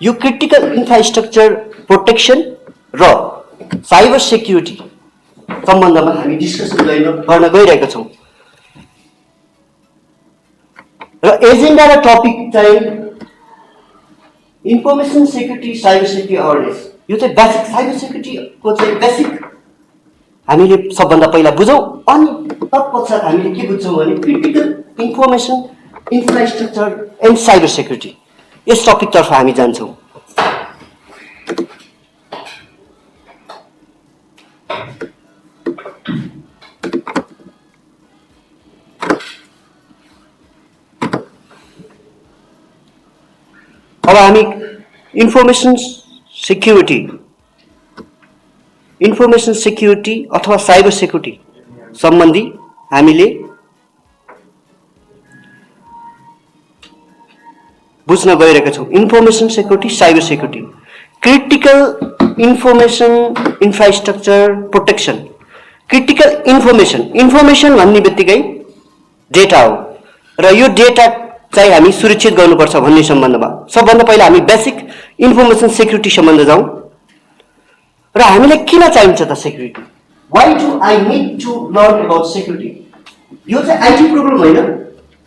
यो critical infrastructure protection र cyber security सम्बन्धमा हामी डिस्कसन गर्न गइरहेका छौँ र एजेन्डा र टपिक चाहिँ information security cyber security awareness. यो चाहिँ बेसिक साइबर सेक्युरिटीको चाहिँ बेसिक हामीले सबभन्दा पहिला बुझौँ, अनि तत्पश्चात हामीले के बुझ्छौँ भने critical information infrastructure and cyber security, यस टपिकतर्फ हामी जान्छौँ। अब हामी इन्फर्मेसन सेक्युरिटी अथवा साइबर सेक्युरिटी सम्बन्धी हामीले बुझ्न गइरहेका छौँ। Information security cyber security, critical information infrastructure protection. Critical information भन्ने बित्तिकै डेटा हो र यो डेटा चाहिँ हामी सुरक्षित गर्नुपर्छ भन्ने सम्बन्धमा सबभन्दा पहिला हामी बेसिक इन्फर्मेसन सेक्युरिटी सम्बन्ध जाउँ र हामीलाई किन चाहिन्छ त security? Why do I need to learn about security? यो चाहिँ आइटी प्रोब्लम होइन।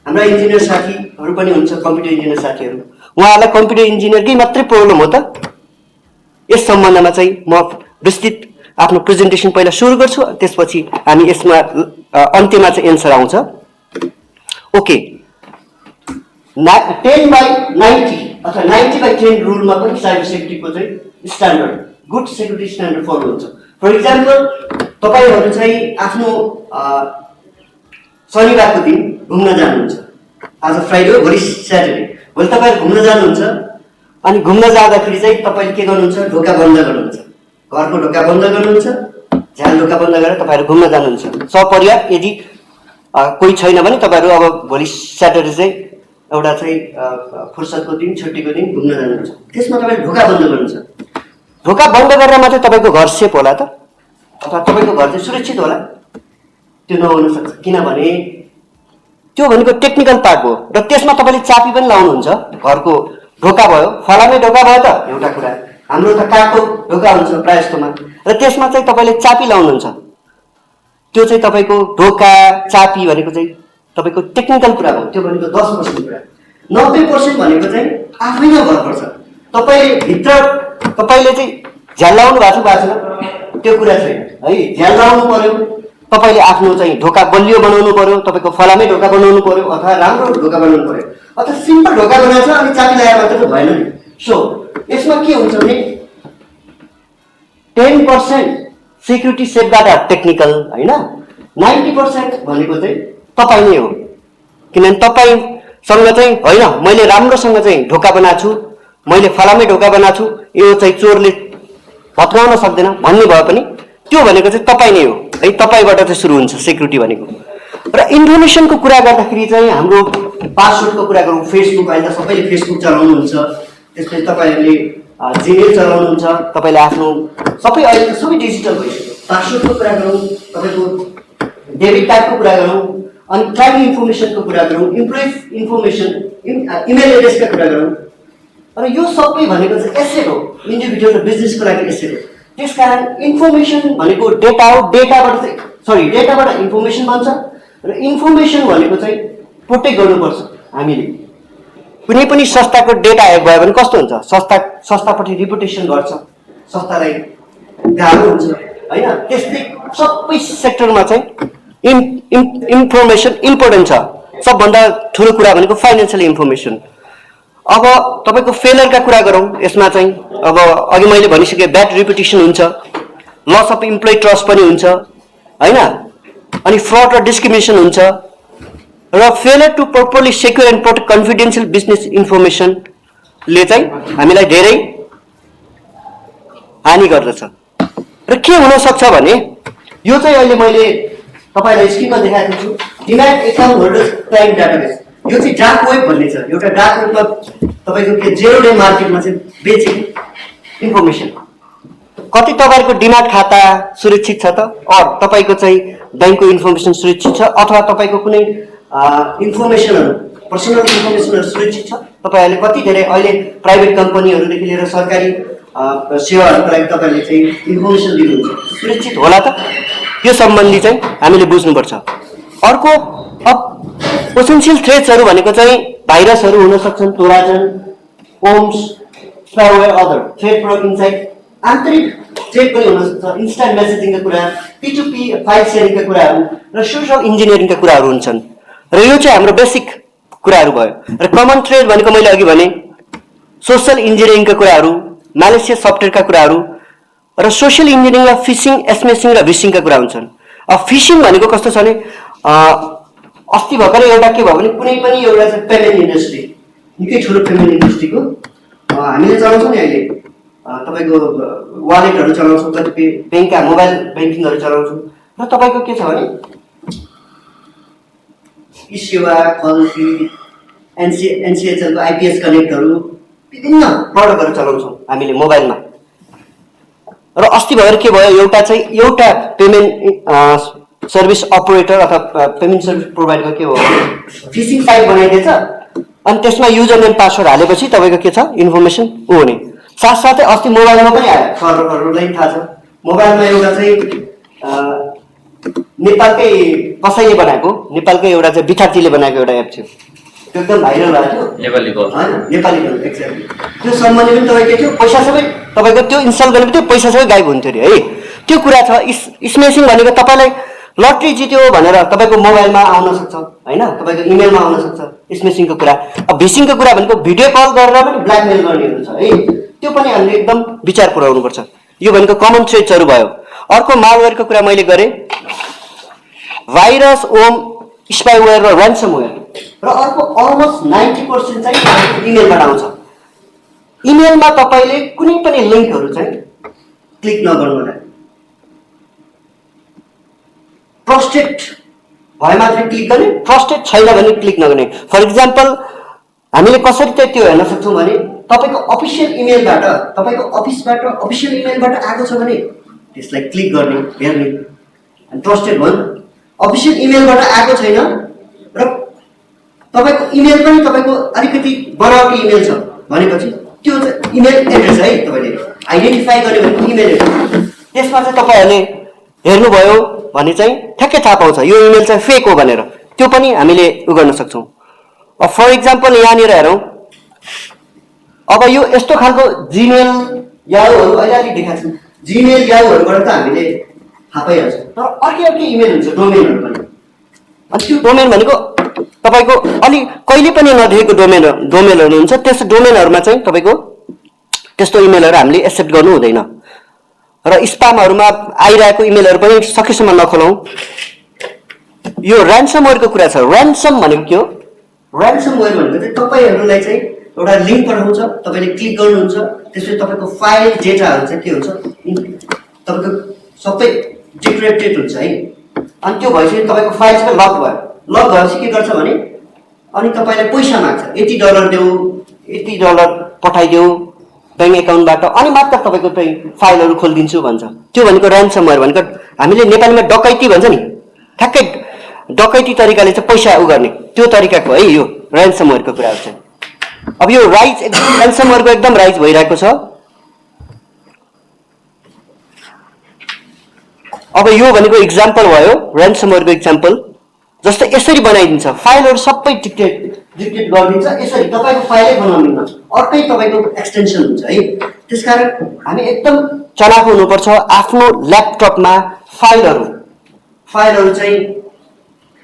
हाम्रा इन्जिनियर साथीहरू पनि हुन्छ, कम्प्युटर इन्जिनियर साथीहरू, उहाँहरूलाई कम्प्युटर इन्जिनियरकै मात्रै प्रब्लम हो त? यस सम्बन्धमा चाहिँ म विस्तृत आफ्नो प्रेजेन्टेसन पहिला सुरु गर्छु, त्यसपछि हामी यसमा अन्त्यमा चाहिँ एन्सर आउँछ। ओके, 10/90 अथवा 90/10 रुलमा पनि साइबर सेक्युरिटीको चाहिँ standard, good security standard follow हुन्छ। फर इक्जाम्पल, तपाईँहरू चाहिँ आफ्नो शनिबारको दिन घुम्न जानुहुन्छ, आज फ्राइडे हो, भोलि स्याटरडे, भोलि तपाईँहरू घुम्न जानुहुन्छ, अनि घुम्न जाँदाखेरि चाहिँ तपाईँले के गर्नुहुन्छ? ढोका बन्द गर्नुहुन्छ, घरको ढोका बन्द गर्नुहुन्छ, झ्याल ढोका बन्द गरेर तपाईँहरू घुम्न जानुहुन्छ सपरिवार। यदि कोही छैन भने तपाईँहरू अब भोलि स्याटरडे चाहिँ एउटा चाहिँ फुर्सदको दिन, छुट्टीको दिन घुम्न जानुहुन्छ, त्यसमा तपाईँले ढोका बन्द गर्नुहुन्छ। ढोका बन्द गरेर मात्रै तपाईँको घर सेफ होला त? अथवा तपाईँको घर चाहिँ सुरक्षित होला? त्यो नहुन सक्छ, किनभने त्यो भनेको टेक्निकल पार्ट हो र त्यसमा तपाईँले चाबी पनि लाउनुहुन्छ। घरको ढोका भयो, फलामे ढोका भयो त एउटा कुरा, हाम्रो त काठको ढोका हुन्छ प्रायः जस्तोमा, र त्यसमा चाहिँ तपाईँले चाबी लाउनुहुन्छ। त्यो चाहिँ तपाईँको ढोका चाबी भनेको चाहिँ तपाईँको टेक्निकल कुरा हो, त्यो भनेको 10% कुरा। 90% भनेको चाहिँ आफैमा भर पर्छ। तपाईँले चाहिँ झ्याल लाउनु भएको छ छैन त्यो कुरा छैन है। झ्याल लाउनु पर्यो, तपाईँले आफ्नो चाहिँ ढोका बलियो बनाउनु पर्यो, तपाईँको फलामे ढोका बनाउनु पर्यो अथवा राम्रो ढोका बनाउनु पर्यो, अथवा सिम्पल ढोका बनाएको छ अनि चाबी लगाएर मात्रै त भएन नि। सो यसमा के हुन्छ भने 10% सेक्युरिटी सेफगार्ड टेक्निकल होइन, 90% भनेको चाहिँ तपाईँ नै हो। किनभने तपाईँसँग चाहिँ होइन मैले राम्रोसँग चाहिँ ढोका बनाएको छु, मैले फलामे ढोका बनाएको छु, यो चाहिँ चोरले भत्काउन सक्दैन भन्ने भए पनि त्यो भनेको चाहिँ तपाईँ नै हो है। तपाईँबाट चाहिँ सुरु हुन्छ सेक्युरिटी भनेको। र इन्फर्मेसनको कुरा गर्दाखेरि चाहिँ हाम्रो पासवर्डको कुरा गरौँ। फेसबुक, अहिले त सबैले फेसबुक चलाउनुहुन्छ, त्यसपछि तपाईँहरूले जिमेल चलाउनुहुन्छ, तपाईँले आफ्नो सबै अहिले त सबै डिजिटल भइसक्यो। पासवर्डको कुरा गरौँ, तपाईँको डेबिट कार्डको कुरा गरौँ, अनि ट्राभल इन्फर्मेसनको कुरा गरौँ, इम्प्लोइ इन्फर्मेसन, इमेल एड्रेसका कुरा गरौँ, र यो सबै भनेको चाहिँ एसेट हो, इन्डिभिजुअल र बिजनेसको लागि एसेट हो। त्यसकारण इन्फर्मेसन भनेको डेटा हो, डेटाबाट इन्फर्मेसन बन्छ, र इन्फर्मेसन भनेको चाहिँ प्रोटेक्ट गर्नुपर्छ हामीले। कुनै पनि संस्थाको डेटा ह्याक भयो भने कस्तो हुन्छ? संस्थापट्टि रिपुटेसन घट्छ, संस्थालाई गाह्रो हुन्छ होइन। त्यस्तै सबै सेक्टरमा चाहिँ इन्फर्मेसन इम्पोर्टेन्ट छ। सबभन्दा ठुलो कुरा भनेको फाइनेन्सियल इन्फर्मेसन। अब तपाईँको फेलियरका कुरा गरौँ, यसमा चाहिँ अब अघि मैले भनिसकेँ ब्याड रिपुटेसन हुन्छ, लस अफ इम्प्लोइ ट्रस्ट पनि हुन्छ होइन, अनि फ्रड र डिस्क्रिमिनेसन हुन्छ, र failure to properly secure and protect confidential business इन्फर्मेसनले चाहिँ हामीलाई धेरै हानि गर्दछ। र के हुनसक्छ भने यो चाहिँ अहिले मैले तपाईँलाई स्क्रिनमा देखाएको छु, demat account holders client database. यो चाहिँ डार्क वेब भन्ने छ, एउटा डार्क वेबमा तपाईँको के जेरो डे मार्केटमा चाहिँ बेचेको इन्फर्मेसन। कति तपाईँको डिमाट खाता सुरक्षित छ त, अर तपाईँको चाहिँ ब्याङ्कको इन्फर्मेसन सुरक्षित छ, अथवा तपाईँको कुनै इन्फर्मेसनहरू पर्सनल इन्फर्मेसनहरू सुरक्षित छ। तपाईँहरूले कति धेरै अहिले प्राइभेट कम्पनीहरूदेखि लिएर सरकारी सेवाहरूको लागि तपाईँहरूले चाहिँ इन्फर्मेसन दिनुहुन्छ, सुरक्षित होला त? यो सम्बन्धी चाहिँ हामीले बुझ्नुपर्छ। अर्को पोटेन्सियल थ्रेट्सहरू भनेको चाहिँ भाइरसहरू हुन सक्छन्, trojan, worms, spyware, other threat from inside, आन्तरिक थ्रेट पनि हुन सक्छ, इन्स्ट्यान्ट मेसेजिङका कुरा, P2P फाइल सेयरिङका कुराहरू र सोशल इन्जिनियरिङका कुराहरू हुन्छन्। र यो चाहिँ हाम्रो बेसिक कुराहरू भयो। र कमन थ्रेड भनेको मैले अघि भने सोशल इन्जिनियरिङका कुराहरू, म्यालिसियस सफ्टवेयरका कुराहरू र सोशल इन्जिनियरिङमा फिसिङ, एसमेसिङ र भिसिङका कुरा हुन्छन्। अब फिसिङ भनेको कस्तो छ भने अस्ति भर्खरै एउटा के भयो भने कुनै पनि एउटा चाहिँ पेमेन्ट इन्डस्ट्री, निकै ठुलो पेमेन्ट इन्डस्ट्रीको हामीले चलाउँछौँ नि अहिले, तपाईँको वालेटहरू चलाउँछौँ, कतिपय ब्याङ्कका मोबाइल ब्याङ्किङहरू चलाउँछौँ, र तपाईँको के छ भने ई सेवा, कल्फी, एनसिएचएलको आइपिएस कनेक्टहरू, विभिन्न प्रडक्टहरू चलाउँछौँ हामीले मोबाइलमा। र अस्ति भएर के भयो, एउटा पेमेन्ट सर्भिस अपरेटर अथवा पेमेन्ट सर्भिस प्रोभाइडर के हो फिसिङ साइट बनाइदिएछ, अनि त्यसमा युजर नेम पासवर्ड हालेपछि तपाईँको के छ इन्फर्मेसन ऊ हुने। साथसाथै अस्ति मोबाइलमा पनि आयो, सरहरूलाई थाहा छ, मोबाइलमा एउटा चाहिँ नेपालकै कसैले बनाएको, नेपालकै एउटा चाहिँ विद्यार्थीले बनाएको एउटा एप थियो, त्यो एकदम भाइरल भएको थियो, नेपालीको होइन, नेपालीको एक्ज्याक्टली। त्यो सम्बन्धी पनि तपाईँ के थियो, पैसा सबै तपाईँको त्यो इन्स्टल गर्ने बित्तिकै पैसा सबै गायब हुन्थ्यो अरे है, त्यो कुरा छ। स्मेसिङ भनेको तपाईँलाई लट्री जित्यो भनेर तपाईँको मोबाइलमा आउन सक्छ होइन, तपाईँको इमेलमा आउन सक्छ स्मेसिङको कुरा। अब भिसिङको कुरा भनेको भिडियो कल गरेर पनि ब्ल्याकमेल गर्नेहरू छ है, त्यो पनि हामीले एकदम विचार पुर्याउनुपर्छ। यो भनेको कमन थ्रेट्सहरू भयो। अर्को मालवेयरको कुरा मैले गरेँ, भाइरस, ओम, स्पाइवेयर र ऱ्यान्समवेयर। र अर्को अलमोस्ट 90% चाहिँ इमेलबाट आउँछ। इमेलमा तपाईँले कुनै पनि लिङ्कहरू चाहिँ क्लिक नगर्नु होला, ट्रस्टेड भए मात्रै क्लिक गर्ने, ट्रस्टेड छैन भने क्लिक नगर्ने। फर इक्जाम्पल हामीले कसरी चाहिँ त्यो हेर्न सक्छौँ भने तपाईँको अफिसियल इमेलबाट, तपाईँको अफिसबाट अफिसियल इमेलबाट आएको छ भने त्यसलाई क्लिक गर्ने, हेर्ने, अनि ट्रस्टेड भयो। अफिसियल इमेलबाट आएको छैन र तपाईँको इमेल पनि तपाईँको अलिकति बनावटी इमेल छ भनेपछि त्यो चाहिँ इमेल एड्रेस है, तपाईँले आइडेन्टिफाई गर्यो भने इमेल एड्रेस, त्यसमा चाहिँ तपाईँहरूले हेर्नुभयो भने चाहिँ ठ्याक्कै थाहा पाउँछ यो इमेल चाहिँ फेक हो भनेर, त्यो पनि हामीले उ गर्न सक्छौँ। अब फर इक्जाम्पल यहाँनिर हेरौँ, अब यो यस्तो खालको जिमेल याहुहरू अहिले अलिक देखाएको छु, जिमेल याहुहरूबाट त हामीले थाहा पाइहाल्छौँ, तर अर्कै इमेल हुन्छ, डोमेनहरू पनि। अनि त्यो डोमेन भनेको तपाईँको अलि कहिले पनि नदेखेको डोमेनहरू हुन्छ, त्यस डोमेनहरूमा चाहिँ तपाईँको त्यस्तो इमेलहरू हामीले एक्सेप्ट गर्नु हुँदैन। र स्पामहरूमा आइरहेको इमेलहरू पनि सकेसम्म नखोलौँ। यो ऱ्यान्समवेयरको कुरा छ। ऱ्यान्सम भनेको के हो? ऱ्यान्समवेयर भनेको चाहिँ तपाईँहरूलाई चाहिँ एउटा लिङ्क पठाउँछ, तपाईँले क्लिक गर्नुहुन्छ, त्यसपछि तपाईँको फाइल डेटाहरू चाहिँ के हुन्छ, तपाईँको सबै डिक्रिप्टेड हुन्छ है। अनि त्यो भएपछि तपाईँको फाइल सबै लक भयो। लक भएपछि के गर्छ भने अनि तपाईँलाई पैसा माग्छ, यति डलर देऊ, यति डलर पठाइदेऊ ब्याङ्क एकाउन्टबाट, अनि मात्र तपाईँको चाहिँ फाइलहरू खोलिदिन्छु भन्छ। त्यो भनेको ऱ्यान्समवेयर भनेको हामीले नेपालीमा डकैती भन्छ नि, ठ्याक्कै डकैती तरिकाले चाहिँ पैसा उ गर्ने त्यो तरिकाको है यो ऱ्यान्समवेयरको कुराहरू चाहिँ। अब यो राइज एकदम ऱ्यान्समवेयरको एकदम राइज भइरहेको छ। अब यो भनेको इक्जाम्पल भयो ऱ्यान्समवेयरको इक्जाम्पल। जस्तै यसरी बनाइदिन्छ, फाइलहरू सबै डिक्टेट गरिदिन्छ, यसरी तपाईँको फाइलै बनाउनु, अर्कै तपाईँको एक्सटेन्सन हुन्छ है। त्यसकारण हामी एकदम चलाखो हुनुपर्छ। आफ्नो ल्यापटपमा फाइलहरू चाहिँ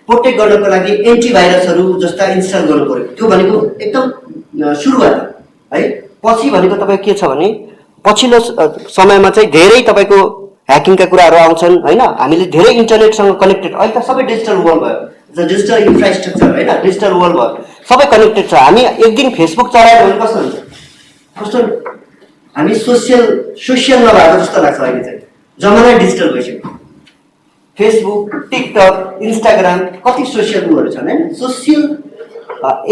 प्रोटेक्ट गर्नको लागि एन्टिभाइरसहरू जस्ता इन्स्टल गर्नु पर्यो। त्यो भनेको एकदम सुरुवात है। पछि भनेको तपाईँको के छ भने पछिल्लो समयमा चाहिँ धेरै तपाईँको ह्याकिङका कुराहरू आउँछन् होइन। हामीले धेरै इन्टरनेटसँग कनेक्टेड, अहिले त सबै डिजिटल वर्ल्ड भयो, डिजिटल इन्फ्रास्ट्रक्चर होइन, डिजिटल वर्ल्ड भयो, सबै कनेक्टेड छ। हामी एक दिन फेसबुक चलायो भने कस्तो हुन्छ, कस्तो हामी सोसियल नभएको जस्तो लाग्छ। अहिले चाहिँ जमानै डिजिटल भइसक्यो। फेसबुक, टिकटक, इन्स्टाग्राम कति सोसियल उहरू छन् होइन, सोसियल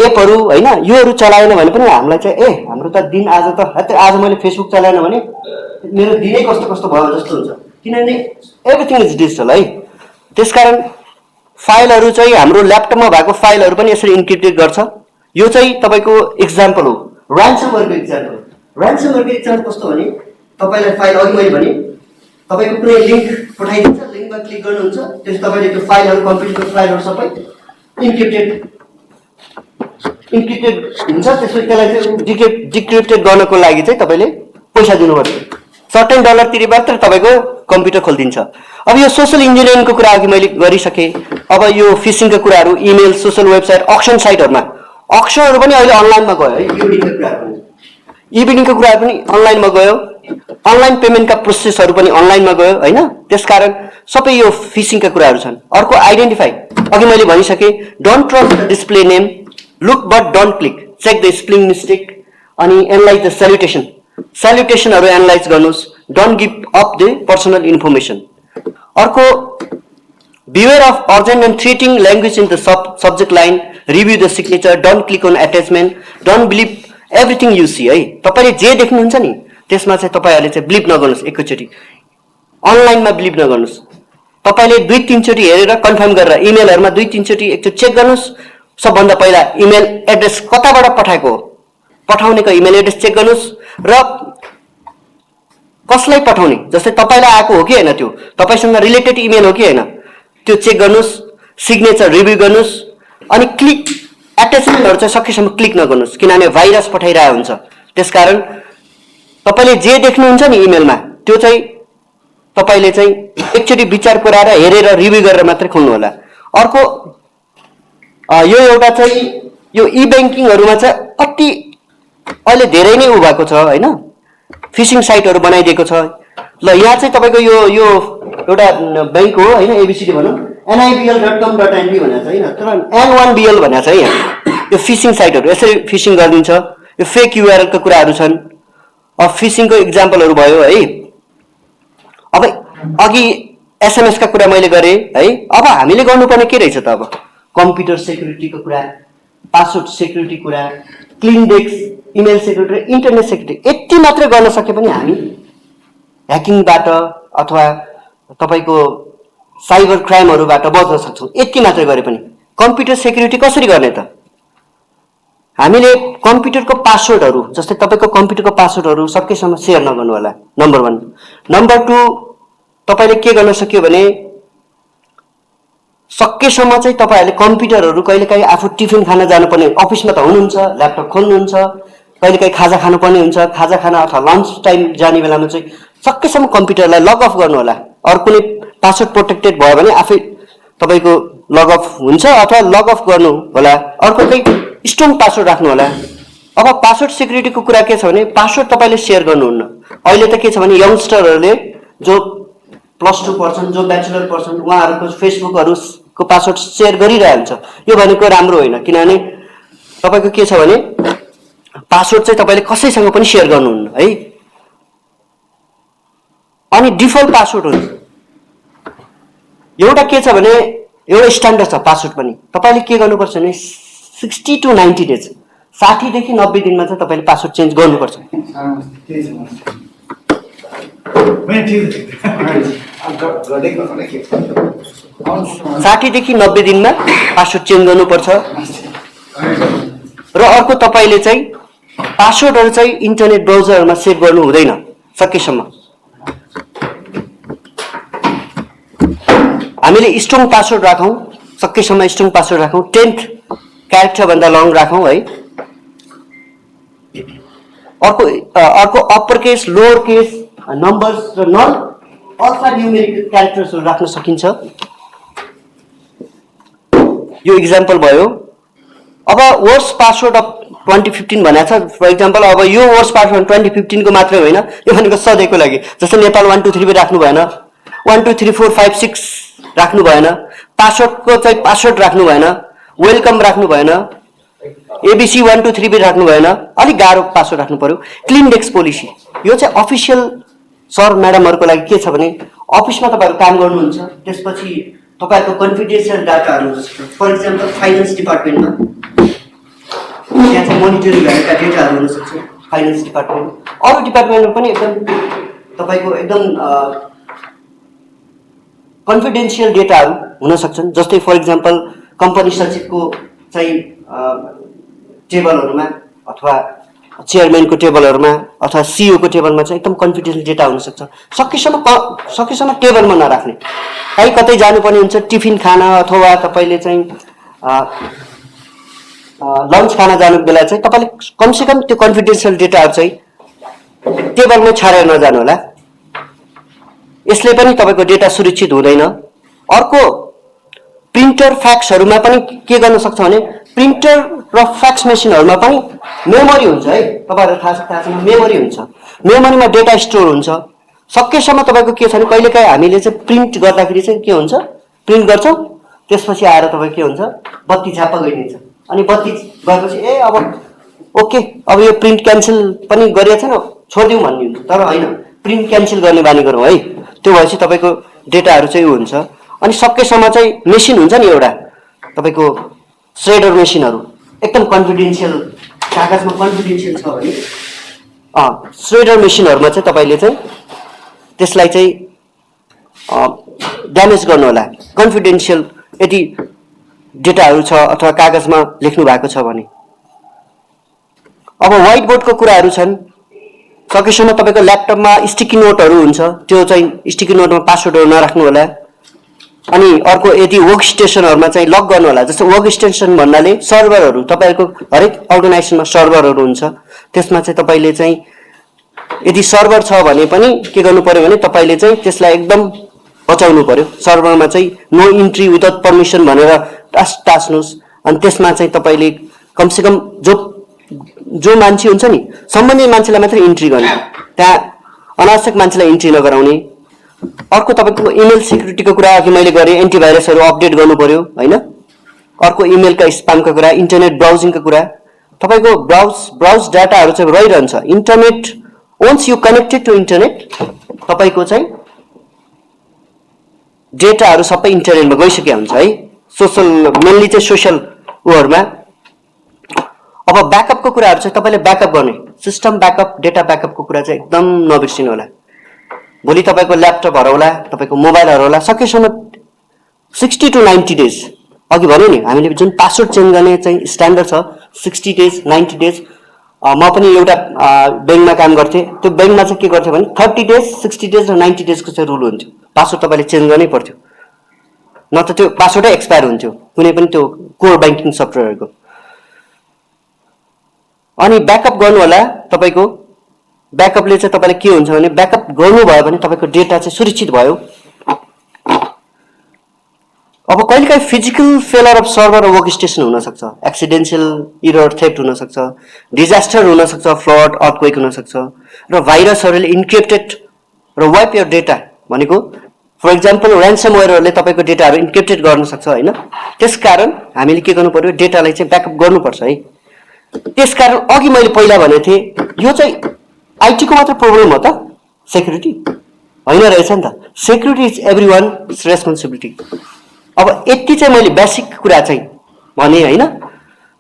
एपहरू होइन। योहरू चलाएन भने पनि हामीलाई चाहिँ हाम्रो त दिन आज त आज मैले फेसबुक चलाएन भने मेरो दिनै कस्तो कस्तो भयो जस्तो हुन्छ, किनभने एभ्रिथिङ इज डिजिटल है। त्यसकारण फाइलहरू चाहिँ हाम्रो ल्यापटपमा भएको फाइलहरू पनि यसरी इन्क्रिप्टेड गर्छ यो चाहिँ तपाईँको एक्जाम्पल हो, ऱ्यान्समवेयरको एक्जाम्पल। ऱ्यान्समवेयरको एक्जाम्पल कस्तो भने तपाईँलाई फाइल अघि मैले भने तपाईँको कुनै लिङ्क पठाइदिन्छ, लिङ्कमा क्लिक गर्नुहुन्छ, त्यसपछि तपाईँले त्यो फाइलहरू कम्प्युटरको फाइलहरू सबै इन्क्रिप्टेड हुन्छ। त्यसपछि त्यसलाई चाहिँ डिक्रिप्टेड गर्नको लागि चाहिँ तपाईँले पैसा दिनुपर्छ, सर्टेन डलर तिरे मात्र तपाईँको कम्प्युटर खोलिदिन्छ। अब यो सोसल इन्जिनियरिङको कुरा अघि मैले गरिसकेँ। अब यो फिसिङको कुराहरू इमेल, सोसल वेबसाइट, अक्सन साइटहरूमा, अक्सनहरू पनि अहिले अनलाइनमा गयो है। इबिडिङको कुराहरू पनि अनलाइनमा गयो, अनलाइन पेमेन्टका प्रोसेसहरू पनि अनलाइनमा गयो होइन। त्यसकारण सबै यो फिसिङका कुराहरू छन्। अर्को आइडेन्टिफाई, अघि मैले भनिसकेँ, don't trust the display name, look but don't click, check the spelling mistake, अनि एनालाइज द सेल्युटेसनहरू एनालाइज गर्नुहोस्, don't give up the personal information. अर्को beware of urgent and threatening language in the subject line, review the signature, don't click on attachment, don't believe everything you see है। तपाईँले जे देख्नुहुन्छ नि त्यसमा चाहिँ तपाईँहरूले चाहिँ बिलिभ नगर्नुहोस्, एकैचोटि अनलाइनमा बिलिभ नगर्नुहोस्। तपाईँले 2-3 चोटि हेरेर कन्फर्म गरेर इमेलहरूमा 2-3 चोटि एकचोटि चेक गर्नुहोस्। सबभन्दा पहिला इमेल एड्रेस कताबाट पठाएको हो, पठाउनेको इमेल एड्रेस चेक गर्नुहोस् र कसलाई पठाउने, जस्तै तपाईँलाई आएको हो कि होइन, त्यो तपाईँसँग रिलेटेड इमेल हो कि होइन, त्यो चेक गर्नुहोस्। सिग्नेचर रिभ्यू गर्नुहोस्। अनि क्लिक एट्याचमेन्टहरू चाहिँ सकेसम्म क्लिक नगर्नुहोस्, किनभने भाइरस पठाइरहेको हुन्छ। त्यसकारण तपाईँले जे देख्नुहुन्छ नि इमेलमा त्यो चाहिँ तपाईँले चाहिँ एकचोटि विचार गराएर हेरेर रिभ्यू गरेर मात्रै खोल्नु होला। अर्को यो एउटा चाहिँ यो ई ब्याङ्किङहरूमा चाहिँ अति अहिले धेरै नै उ भएको छ होइन, फिसिङ साइटहरू बनाइदिएको छ। ल यहाँ चाहिँ तपाईँको यो एउटा ब्याङ्क हो होइन, एबिसिडी भनौँ, nibl.com.nb भनेको छ होइन, तर n1bl भनेको छ यहाँ। यो फिसिङ साइटहरू यसरी फिसिङ गरिदिन्छ। यो फेक युआरएलको कुराहरू छन्। अब फिसिङको इक्जाम्पलहरू भयो है। अब अघि एसएमएसका कुरा मैले गरेँ है। अब हामीले गर्नुपर्ने के रहेछ त, अब कम्प्युटर सेक्युरिटीको कुरा, पासवर्ड सेक्युरिटी कुरा, clean desk, email security, internet security, यति मात्रै गर्न सके पनि हामी ह्याकिङबाट अथवा तपाईँको साइबर क्राइमहरूबाट बच्न सक्छौँ। यति मात्रै गरे पनि कम्प्युटर सेक्युरिटी कसरी गर्ने त, हामीले कम्प्युटरको पासवर्डहरू, जस्तै तपाईँको कम्प्युटरको पासवर्डहरू सकेसम्म सेयर नगर्नु होला, नम्बर 1। नम्बर 2, तपाईँले के गर्न सक्यो भने सकेसम्म चाहिँ तपाईँहरूले कम्प्युटरहरू कहिलेकाहीँ आफू टिफिन खान जानुपर्ने, अफिसमा त हुनुहुन्छ, ल्यापटप खोल्नुहुन्छ, कहिलेकाहीँ खाजा खानुपर्ने हुन्छ, खाजा खाना अथवा लन्च टाइम जाने बेलामा चाहिँ सकेसम्म कम्प्युटरलाई लग अफ गर्नु होला। अरू कुनै पासवर्ड प्रोटेक्टेड भयो भने आफै तपाईँको लग अफ हुन्छ अथवा लग अफ गर्नु होला। अर्को चाहिँ स्ट्रङ पासवर्ड राख्नु होला। अब पासवर्ड सेक्युरिटीको कुरा के छ भने पासवर्ड तपाईँले सेयर गर्नुहुन्न। अहिले त के छ भने यङ्स्टरहरूले जो +2 पढ्छन्, जो ब्याचलर पढ्छन्, उहाँहरूको फेसबुकहरूको पासवर्ड सेयर गरिरहेको हुन्छ। यो भनेको राम्रो होइन, किनभने तपाईँको के छ भने पासवर्ड चाहिँ तपाईँले कसैसँग पनि सेयर गर्नुहुन्न है। अनि डिफल्ट पासवर्ड हुन्छ। एउटा के छ भने एउटा स्ट्यान्डर्ड छ पासवर्ड पनि। तपाईँले के गर्नुपर्छ भने 60 to 90 डेज, 60 देखि 90 दिनमा चाहिँ तपाईँले पासवर्ड चेन्ज गर्नुपर्छ। 60 देखि 90 दिनमा पासवर्ड चेन्ज गर्नुपर्छ। र अर्को तपाईँले चाहिँ पासवर्डहरू चाहिँ इन्टरनेट ब्राउजरमा सेभ गर्नु हुँदैन सकेसम्म। हामीले स्ट्रङ पासवर्ड राखौँ, सकेसम्म स्ट्रङ पासवर्ड राखौँ, 10th क्यारेक्टर भन्दा लङ राखौँ है। अर्को upper case, lower case, numbers र नन अल्फा न्युमेरिक क्यारेक्टर्सहरू राख्न सकिन्छ। यो इक्जाम्पल भयो। अब वर्स पासवर्ड अफ 2015 भनेको छ। फर इक्जाम्पल अब यो वर्स पासवर्ड 2015 को मात्रै होइन, यो भनेको सधैँको लागि। जस्तै नेपाल 1 2 3 राख्नु भएन, 1 2 3 4 5 6 राख्नु भएन, पासवर्डको चाहिँ पासवर्ड राख्नु भएन, वेलकम राख्नु भएन, एबिसी 1 2 3 राख्नु भएन, अलिक गाह्रो पासवर्ड राख्नु पर्यो। क्लिन डेस्क पोलिसी, यो चाहिँ अफिसियल सर म्याडमहरूको लागि के छ भने अफिसमा तपाईँहरू काम गर्नुहुन्छ, त्यसपछि तपाईँहरूको कन्फिडेन्सियल डाटाहरू, फर इक्जाम्पल फाइनेन्स डिपार्टमेन्टमा त्यहाँ चाहिँ मोनिटरिङ भएका डेटाहरू हुनसक्छ फाइनेन्स डिपार्टमेन्ट। अरू डिपार्टमेन्टमा पनि एकदम तपाईँको एकदम कन्फिडेन्सियल डेटाहरू हुन सक्छन्। जस्तै फर इक्जाम्पल कम्पनी सचिवको चाहिँ टेबलहरूमा अथवा चेयरम्यानको टेबलहरूमा अथवा सिइओको टेबलमा चाहिँ एकदम कन्फिडेन्सियल डेटा हुनसक्छ। सकेसम्म टेबलमा नराख्ने। कहीँ कतै जानुपर्ने हुन्छ टिफिन खाना अथवा तपाईँले चाहिँ लन्च खाना जानुको बेला चाहिँ तपाईँले कमसेकम त्यो कन्फिडेन्सियल डेटाहरू चाहिँ टेबलमै छाडेर नजानु होला। यसले पनि तपाईँको डेटा सुरक्षित हुँदैन। अर्को प्रिन्टर फ्याक्सहरूमा पनि के गर्न सक्छ भने प्रिन्टर र फ्याक्स मेसिनहरूमा पनि मेमोरी हुन्छ है। तपाईँहरूलाई थाहा छैन मेमोरी हुन्छ। मेमोरीमा डेटा स्टोर हुन्छ। सकेसम्म तपाईँको के छ भने कहिलेकाहीँ हामीले चाहिँ प्रिन्ट गर्दाखेरि चाहिँ के हुन्छ प्रिन्ट गर्छौँ त्यसपछि आएर तपाईँको के हुन्छ बत्ती झ्याप्प गइदिन्छ अनि बत्ती गएपछि अब ओके अब यो प्रिन्ट क्यान्सल पनि गरिएको छैन छोडिदिउँ भन्ने हुन्छ। तर होइन प्रिन्ट क्यान्सल गर्ने बानी गरौँ है। त्यो भएपछि तपाईँको डेटाहरू चाहिँ हुन्छ। अनि सकेसम्म चाहिँ मेसिन हुन्छ नि एउटा तपाईँको श्रेडर मेसिनहरू एकदम कन्फिडेन्सियल कागजमा कन्फिडेन्सियल छ भने श्रेडर मेसिनहरूमा चाहिँ तपाईँले चाहिँ त्यसलाई चाहिँ ड्यामेज गर्नु होला कन्फिडेन्सियल यदि डेटाहरू छ अथवा कागजमा लेख्नु भएको छ भने। अब व्हाइट बोर्डको कुराहरू छन्। सकेसम्म तपाईँको ल्यापटपमा स्टिकी नोटहरू हुन्छ त्यो चाहिँ स्टिकी नोटमा पासवर्डहरू नराख्नु होला। अनि अर्को यदि वर्क स्टेसनहरूमा चाहिँ लक गर्नु होला। जस्तो वर्क स्टेसन भन्नाले सर्भरहरू तपाईँहरूको हरेक अर्गनाइजेसनमा सर्भरहरू हुन्छ त्यसमा चाहिँ तपाईँले चाहिँ यदि सर्भर छ भने पनि के गर्नु पर्यो भने तपाईँले चाहिँ त्यसलाई एकदम बचाउनु पर्यो। सर्भरमा चाहिँ नो इन्ट्री विदाउट पर्मिसन भनेर टास्नुहोस्। अनि त्यसमा चाहिँ तपाईँले कमसेकम जो मान्छे हुन्छ नि सम्बन्धित मान्छेलाई मात्रै इन्ट्री गर्ने त्यहाँ अनावश्यक मान्छेलाई इन्ट्री नगराउने। अर्को तपाईँको इमेल सिक्युरिटीको कुरा अघि मैले गरेँ एन्टिभाइरसहरू अपडेट गर्नु पर्यो होइन। अर्को इमेलका स्पामको कुरा इन्टरनेट ब्राउजिङको कुरा तपाईँको ब्राउज डाटाहरू चाहिँ रहिरहन्छ। Internet once you connected to internet तपाईँको चाहिँ डेटाहरू सबै इन्टरनेटमा गइसकेको हुन्छ है। सोसल मेनली चाहिँ सोसल उहरूमा। अब ब्याकअपको कुराहरू चाहिँ तपाईँले ब्याकअप गर्ने सिस्टम ब्याकअप डेटा ब्याकअपको कुरा चाहिँ एकदम नबिर्सिनु होला। भोलि तपाईँको ल्यापटप हराउला तपाईँको मोबाइल हराउला सकेसम्म 60 to 90 days अघि भन्यो नि हामीले जुन पासवर्ड चेन्ज गर्ने चाहिँ स्ट्यान्डर्ड छ 60 days 90 days। म पनि एउटा ब्याङ्कमा काम गर्थेँ। त्यो ब्याङ्कमा चाहिँ के गर्थ्यो भने 30 days 60 days र 90 days को चाहिँ रुल हुन्थ्यो। पासवर्ड तपाईँले चेन्ज गर्नै पर्थ्यो न त त्यो पासवर्डै एक्सपायर हुन्थ्यो कुनै पनि त्यो कोर ब्याङ्किङ सफ्टवेयरको। अनि ब्याकअप गर्नु होला तपाईँको ब्याकअपले चाहिँ तपाईँले के हुन्छ भने ब्याकअप गर्नुभयो भने तपाईँको डेटा चाहिँ सुरक्षित भयो। अब कहिलेकाहीँ फिजिकल फेलर अफ सर्भर र वर्क स्टेसन हुनसक्छ एक्सिडेन्सियल इरर थेफ्ट हुनसक्छ डिजास्टर हुनसक्छ फ्लड अर्थक्वेक हुनसक्छ र भाइरसहरूले इन्क्रिप्टेड र वाइप योर डेटा भनेको फर इक्जाम्पल ऱ्यान्समवेयरहरूले तपाईँको डेटाहरू इन्क्रिप्टेड गर्न सक्छ होइन। त्यसकारण हामीले के गर्नु पर्यो डेटालाई चाहिँ ब्याकअप गर्नुपर्छ है। त्यसकारण अघि मैले पहिला भनेको थिएँ यो चाहिँ आइटीको मात्र प्रब्लम हो त सेक्युरिटी होइन रहेछ नि त। Security is everyone's responsibility. अब यति चाहिँ मैले बेसिक कुरा चाहिँ भने होइन।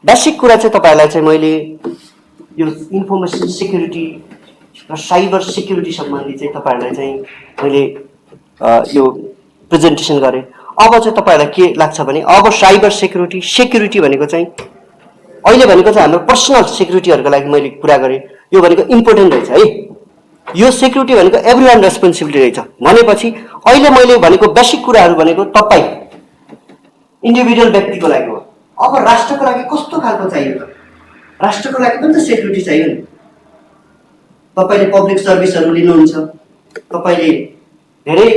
बेसिक कुरा चाहिँ तपाईँहरूलाई चाहिँ मैले यो इन्फर्मेसन सेक्युरिटी र साइबर सेक्युरिटी सम्बन्धी चाहिँ तपाईँहरूलाई चाहिँ मैले यो प्रेजेन्टेसन गरेँ। अब चाहिँ तपाईँहरूलाई के लाग्छ भने अब साइबर सेक्युरिटी भनेको चाहिँ अहिले भनेको चाहिँ हाम्रो पर्सनल सेक्युरिटीहरूको लागि मैले कुरा गरेँ। यो भनेको इम्पोर्टेन्ट रहेछ है। यो सेक्युरिटी भनेको एभ्री वान रेस्पोन्सिबिलिटी रहेछ भनेपछि अहिले मैले भनेको बेसिक कुराहरू भनेको तपाईँ इन्डिभिजुअल व्यक्तिको लागि हो। अब राष्ट्रको लागि कस्तो खालको चाहियो त राष्ट्रको लागि पनि त सेक्युरिटी चाहियो नि। तपाईँले पब्लिक सर्भिसहरू लिनुहुन्छ तपाईँले धेरै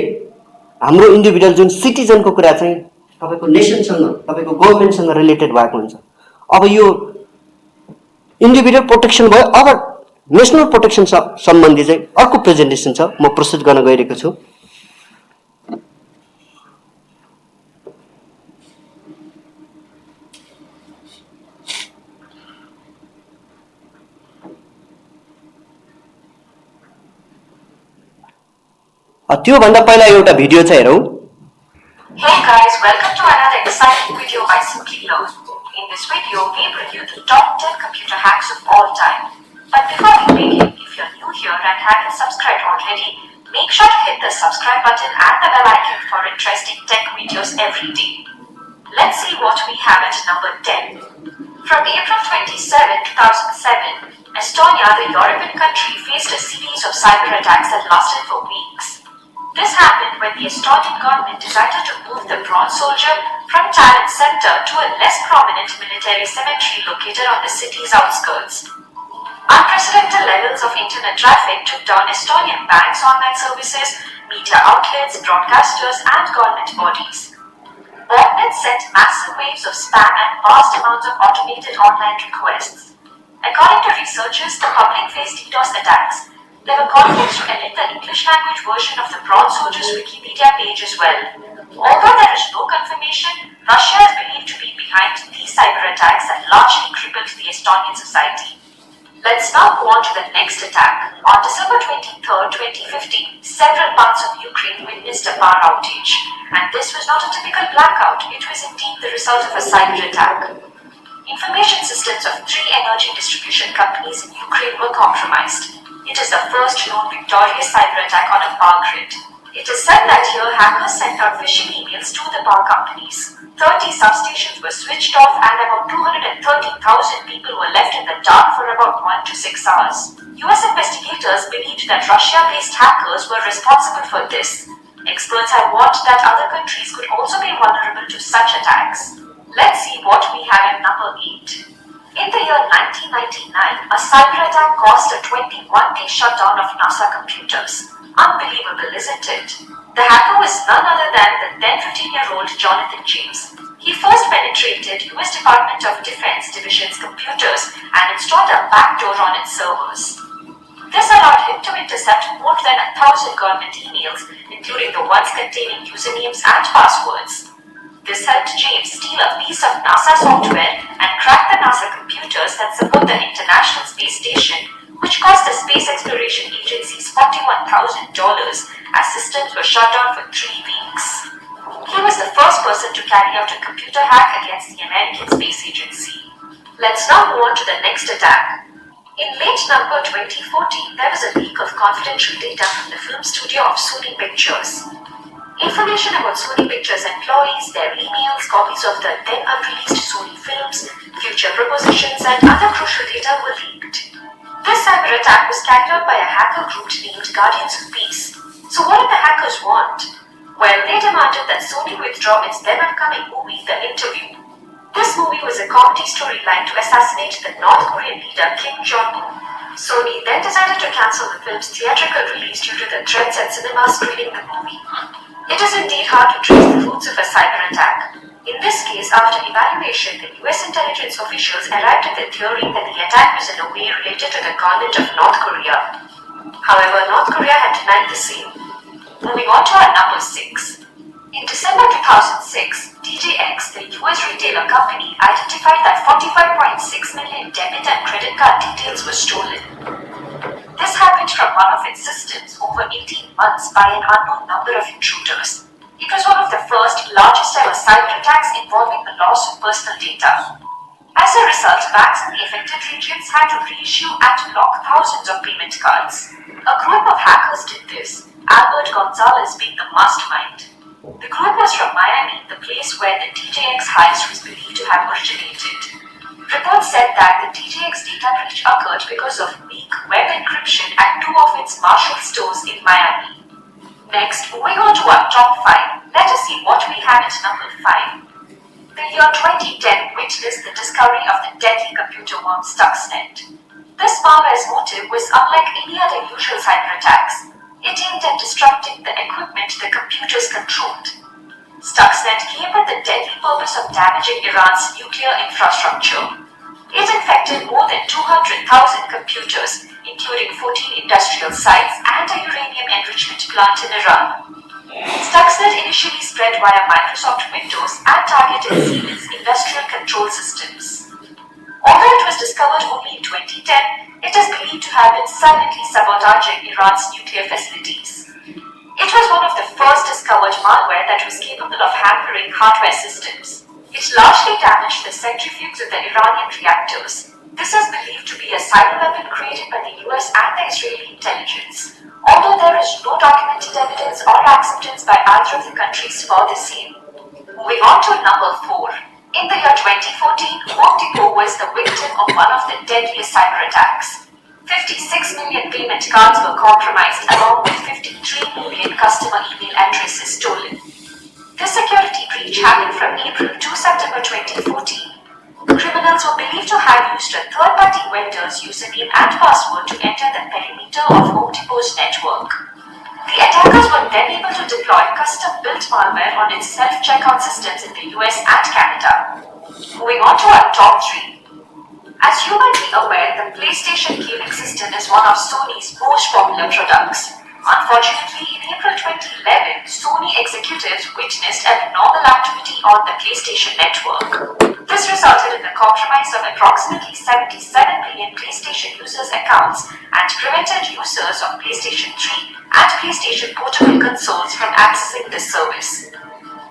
हाम्रो इन्डिभिजुअल जुन सिटिजनको कुरा चाहिँ तपाईँको नेसनसँग तपाईँको गभर्मेन्टसँग रिलेटेड भएको हुन्छ। अब यो इन्डिभिजुअल प्रोटेक्सन भयो। अब नेसनल प्रोटेक्सन सम्बन्धी चाहिँ अर्को प्रेजेन्टेसन छ म प्रस्तुत गर्न गइरहेको छु। त्योभन्दा पहिला एउटा भिडियो चाहिँ हेरौँ। Hey guys, welcome to another exciting video by Simply Learn. In this video, we review the top 10 computer hacks of all time. But before we begin, if you're new here and haven't subscribed already, make sure to hit the subscribe button and the bell icon for interesting tech videos every day. Let's see what we have at number 10. From April 27, 2007, Estonia, the European country, faced a series of cyber attacks that lasted for weeks. This happened when the Estonian government decided to move the bronze soldier from Tallinn center to a less prominent military cemetery located on the city's outskirts. Unprecedented levels of internet traffic took down Estonian banks' online services, media outlets, broadcasters, and government bodies. Botnets sent massive waves of spam and vast amounts of automated online requests. According to researchers, the public faced DDoS attacks. There were conflicts to edit the English language version of the Bronze Soldier's Wikipedia page as well. Although there is no confirmation, Russia is believed to be behind these cyber attacks that largely crippled the Estonian society. Let's now go on to the next attack. On December 23, 2015, several parts of Ukraine witnessed a power outage. And this was not a typical blackout, it was indeed the result of a cyber attack. Information systems of 3 energy distribution companies in Ukraine were compromised. It is the first known victorious cyber attack on a power grid. It is said that here hackers sent out phishing emails to the power companies. 30 substations were switched off and about 230,000 people were left in the dark for about 1 to 6 hours. US investigators believed that Russia-based hackers were responsible for this. Experts have warned that other countries could also be vulnerable to such attacks. Let's see what we have at number 8. In the year 1999, a cyber attack caused a 21-day shutdown of NASA computers. Unbelievable, isn't it? The hacker was none other than the then 15-year-old Jonathan James. He first penetrated US Department of Defense Division's computers and installed a backdoor on its servers. This allowed him to intercept more than 1,000 government emails, including the ones containing usernames and passwords. This helped James steal a piece of NASA software and crack the NASA computers that support the International Space Station, which cost the Space Exploration Agency's $41,000 as systems were shut down for 3 weeks. He was the first person to carry out a computer hack against the American Space Agency. Let's now go on to the next attack. In late November 2014, there was a leak of confidential data from the film studio of Sony Pictures. Information about Sony Pictures employees, their emails, copies of the then unreleased Sony films, future propositions, and other crucial data were leaked. This cyber attack was carried out by a hacker group named Guardians of Peace. So what did the hackers want? Well, they demanded that Sony withdraw its then upcoming movie, The Interview. This movie was a comedy storyline to assassinate the North Korean leader Kim Jong-un. Sony then decided to cancel the film's theatrical release due to the threats at cinemas screening the movie. It is indeed hard to trace the roots of a cyber attack. In this case, after evaluation, the US intelligence officials arrived at the theory that the attack was in a way related to the government of North Korea. However, North Korea had denied the same. Moving on to our number 6. In December 2006, DJX, the US retailer company, identified that 45.6 million debit and credit card details were stolen. This happened from one of its systems over 18 months by an unknown number of intruders. It was one of the first, largest ever cyber attacks involving the loss of personal data. As a result, banks in the affected regions had to reissue and block thousands of payment cards. A group of hackers did this, Albert Gonzalez being the mastermind. The group was from Miami, the place where the DJX heist was believed to have originated. Reports said that the DJX data breach occurred because of weak web encryption at 2 of its Marshall stores in Miami. Next, moving on to our top 5, let us see what we have at number 5. The year 2010 witnessed the discovery of the deadly computer worm Stuxnet. This malware's motive was unlike any other usual cyber attacks. It aimed at disrupting the equipment the computers controlled. Stuxnet came with the deadly purpose of damaging Iran's nuclear infrastructure. It infected more than 200,000 computers, including 14 industrial sites and a uranium enrichment plant in Iran. Stuxnet initially spread via Microsoft Windows and targeted Siemens industrial control systems. Although it was discovered only in 2010, it is believed to have been silently sabotaging Iran's nuclear facilities. It was one of the first discovered malware that was capable of hampering hardware systems. It largely damaged the centrifuges of the Iranian reactors. This is believed to be a cyber weapon created by the US and the Israeli intelligence, although there is no documented evidence or acceptance by either of the countries for the same. Moving on to number 4. In the year 2014, Home Depot was the victim of one of the deadliest cyber attacks. 56 million payment cards were compromised along with 53 million customer email addresses stolen. This security breach happened from April to September 2014. Criminals were believed to have used a third-party vendor's username and password to enter the perimeter of Home Depot's network. The attackers were then able to deploy custom-built malware on its self-checkout systems in the US and Canada. Moving on to our top 3. As you might be aware, the PlayStation gaming system is one of Sony's most popular products. Unfortunately, in April 2011, Sony executives witnessed abnormal activity on the PlayStation network. This resulted in the compromise of approximately 77 million PlayStation users' accounts and prevented users of PlayStation 3 and PlayStation Portable consoles from accessing this service.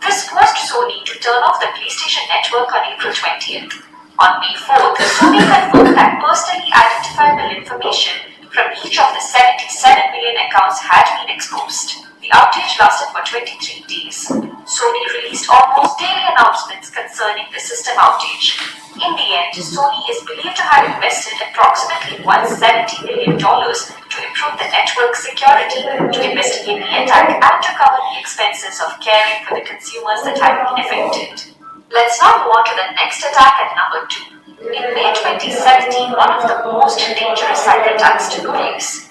This forced Sony to turn off the PlayStation network on April 20th. On May 4th, Sony confirmed that personally identifiable information from each of the 77 million accounts had been exposed. The outage lasted for 23 days. Sony released almost daily announcements concerning the system outage. In the end, Sony is believed to have invested approximately $170 million to improve the network security, to investigate the attack, and to cover the expenses of caring for the consumers that have been affected. Let's now move on to the next attack at number 2. In May 2017, one of the most dangerous cyber attacks took place.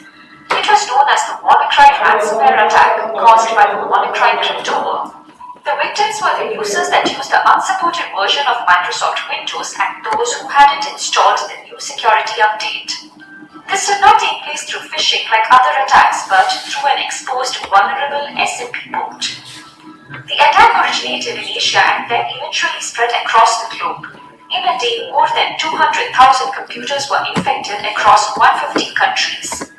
It was known as the WannaCry ransomware attack caused by the WannaCry crypto worm. The victims were the users that used the unsupported version of Microsoft Windows and those who hadn't installed the new security update. This did not take place through phishing like other attacks, but through an exposed vulnerable SMP port. The attack originated in Asia and then eventually spread across the globe. In a day, more than 200,000 computers were infected across 150 countries.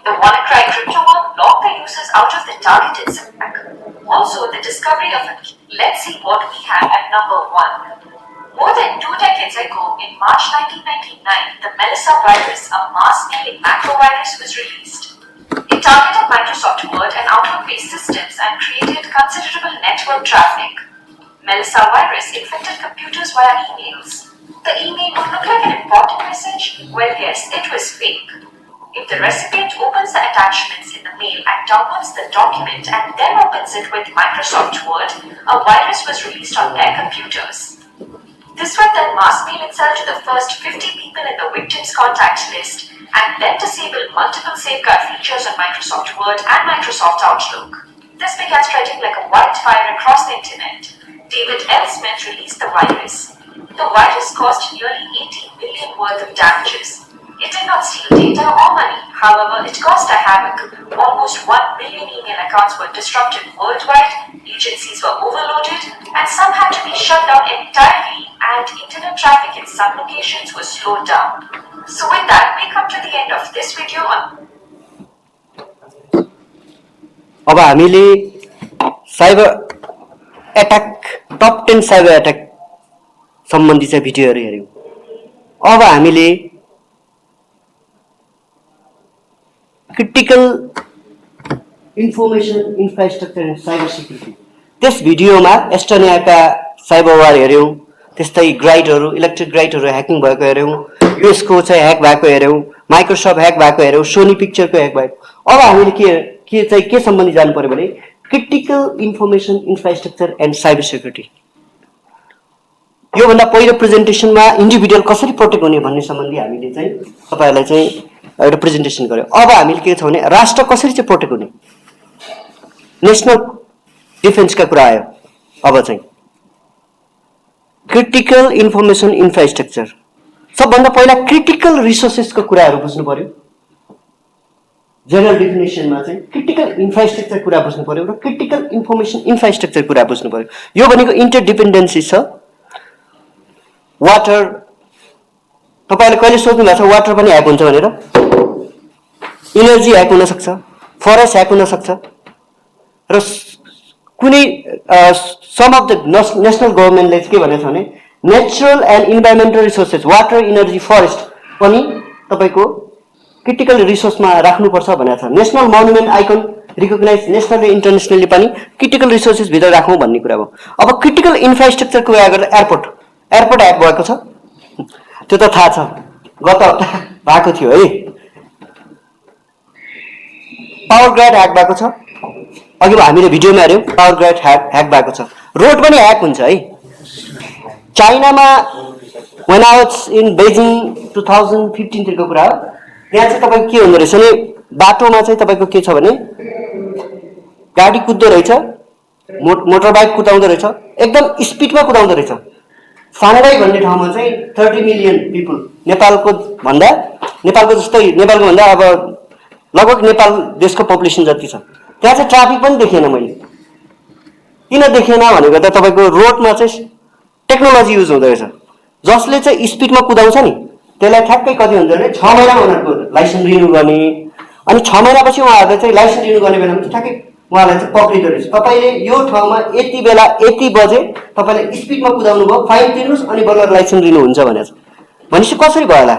The WannaCry crypto worm locked the users out of the targeted stack. Also, the discovery of a let's see what we have at number 1. More than 2 decades ago, in March 1999, the Melissa virus, a mass-mailing macrovirus, was released. It targeted Microsoft Word and Outlook-based systems and created considerable network traffic. Melissa virus infected computers via emails. The email would look like an important message? Well, yes, it was fake. If the recipient opens the attachments in the mail and downloads the document and then opens it with Microsoft Word, a virus was released on their computers. This would then mass mail itself to the first 50 people in the victim's contact list and then disable multiple safeguard features on Microsoft Word and Microsoft Outlook. This began spreading like a wildfire across the internet. David L. Smith released the virus. The virus caused nearly 80 billion worth of damages. It did not steal data or money, however, it caused a havoc. Almost 1 billion email accounts were disrupted worldwide, agencies were overloaded, and some had to be shut down entirely, and internet traffic in some locations was slowed down. So with that, we come to the end of this video on अब हामीले cyber attack top 10 cyber attack सम्बन्धी चाहिँ भिडियोहरू हेर्यौं। अब हामीले critical information infrastructure and cyber security त्यस भिडियोमा एस्टोनियाका cyber वार हेर्यौं, त्यस्तै ग्राइडहरू इलेक्ट्रिक ग्राइडहरू ह्याकिङ भएको हेर्यौं, युएसको चाहिँ ह्याक भएको हेर्यौं, माइक्रोसफ्ट ह्याक भएको हेर्यौं, सोनी पिक्चरको ह्याक भएको। अब हामीले के सम्बन्धी जानु पर्यो भने critical information infrastructure and cyber security. यो भन्दा पहिलो प्रेजेन्टेसनमा इन्डिभिजुअल कसरी प्रोटेक्ट हुने भन्ने सम्बन्धी हामीले चाहिँ तपाईहरुलाई चाहिँ एउटा प्रेजेन्टेसन गर्यो। अब हामीले के छ भने राष्ट्र कसरी चाहिँ प्रोटेक्ट हुने, नेशनल डिफेन्सका कुरा आयो। अब चाहिँ क्रिटिकल इन्फर्मेसन इन्फ्रास्ट्रक्चर, सबभन्दा पहिला क्रिटिकल रिसोर्सेसको कुराहरू बुझ्नु पर्यो। जनरल डेफिनेसनमा चाहिँ क्रिटिकल इन्फ्रास्ट्रक्चर कुरा बुझ्नु पर्यो र क्रिटिकल इन्फर्मेसन इन्फ्रास्ट्रक्चर कुरा बुझ्नु पर्यो। यो भनेको इन्टरडिपेन्डेन्सी छ। वाटर, तपाईले कहिले सोच्नु भएको छ वाटर पनि ह्याक हुन्छ भनेर? इनर्जी ह्याक हुन सक्छ, फरेस्ट ह्याक हुन सक्छ र कुनै सम अफ द नेशनल गभर्नमेन्टले के भनेको छ भने natural and environmental resources, water, energy, forest पनि तपाईको क्रिटिकल रिसोर्समा राख्नुपर्छ भनेको छ। नेशनल मोनुमेन्ट आइकन रिकग्नाइज नेसनली इन्टरनेसनली पनि क्रिटिकल रिसोर्सेस भित्र राखौँ भन्ने कुरा हो। अब क्रिटिकल इन्फ्रास्ट्रक्चरको कुरा गर्दा एयरपोर्ट ह्याक भएको छ, त्यो त थाहा छ, गत हप्ता भएको थियो है। पावर ग्रिड ह्याक भएको छ, अघि हामीले भिडियोमा हेऱ्यौँ, पावर ग्रिड ह्याक भएको छ। रोड पनि ह्याक हुन्छ है। चाइनामा when I was in Beijing 2015 तिरको कुरा हो, त्यहाँ चाहिँ तपाईँको के हुँदो रहेछ भने बाटोमा चाहिँ तपाईँको के छ भने गाडी कुद्दो रहेछ, मोटर बाइक कुदाउँदो रहेछ, एकदम स्पिडमा कुदाउँदो रहेछ। साङ्घाई भन्ने ठाउँमा चाहिँ 30 मिलियन पिपुल, नेपालको जस्तै, नेपालको भन्दा अब लगभग नेपाल देशको पपुलेसन जति छ। त्यहाँ चाहिँ ट्राफिक पनि देखेन मैले। किन देखेन भनेको त तपाईँको रोडमा चाहिँ टेक्नोलोजी युज हुँदो रहेछ, जसले चाहिँ स्पिडमा कुदाउँछ नि त्यसलाई ठ्याक्कै कति हुन्छ भने 6 महिनामा उनीहरूको लाइसेन्स रिन्यू गर्ने, अनि 6 महिनापछि उहाँहरूले चाहिँ लाइसेन्स रिन्यू गर्ने बेलामा ठ्याक्कै उहाँलाई चाहिँ पक्रिँदो रहेछ। तपाईँले यो ठाउँमा यति बेला यति बजे तपाईँले स्पिडमा कुदाउनु भयो, फाइन तिर्नुहोस् अनि बल्ल लाइसेन्स रिन्यू हुन्छ भनेछ। भनेपछि कसरी भयो होला,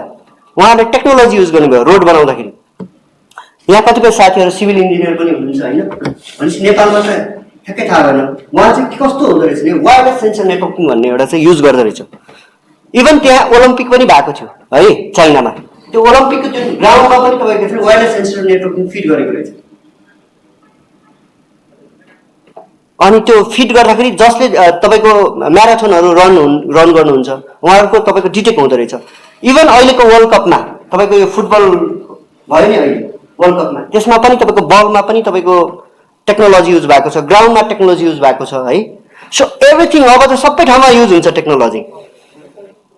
उहाँहरूले टेक्नोलोजी युज गर्नुभयो रोड बनाउँदाखेरि। यहाँ कतिपय साथीहरू सिभिल इन्जिनियर पनि हुनुहुन्छ होइन, भनेपछि नेपालमा चाहिँ ठ्याक्कै थाहा भएन उहाँ चाहिँ कस्तो हुँदो रहेछ भने वायरलेस सेन्सर नेटवर्किङ भन्ने एउटा चाहिँ युज गर्दो रहेछ। इभन त्यहाँ ओलम्पिक पनि भएको थियो है चाइनामा, त्यो ओलम्पिकको त्यो ग्राउन्डमा पनि तपाईँको चाहिँ वायरलेस सेन्सर नेटवर्किङ फिट गरेको रहेछ। अनि त्यो फिट गर्दाखेरि जसले तपाईँको म्याराथनहरू रन गर्नुहुन्छ उहाँहरूको तपाईँको डिटेक्ट हुँदो रहेछ। इभन अहिलेको वर्ल्ड कपमा तपाईँको यो फुटबल भयो नि अहिले वर्ल्ड कपमा, त्यसमा पनि तपाईँको बलमा पनि तपाईँको टेक्नोलोजी युज भएको छ, ग्राउन्डमा टेक्नोलोजी युज भएको छ है। सो एभ्रिथिङ अब त सबै ठाउँमा युज हुन्छ technology,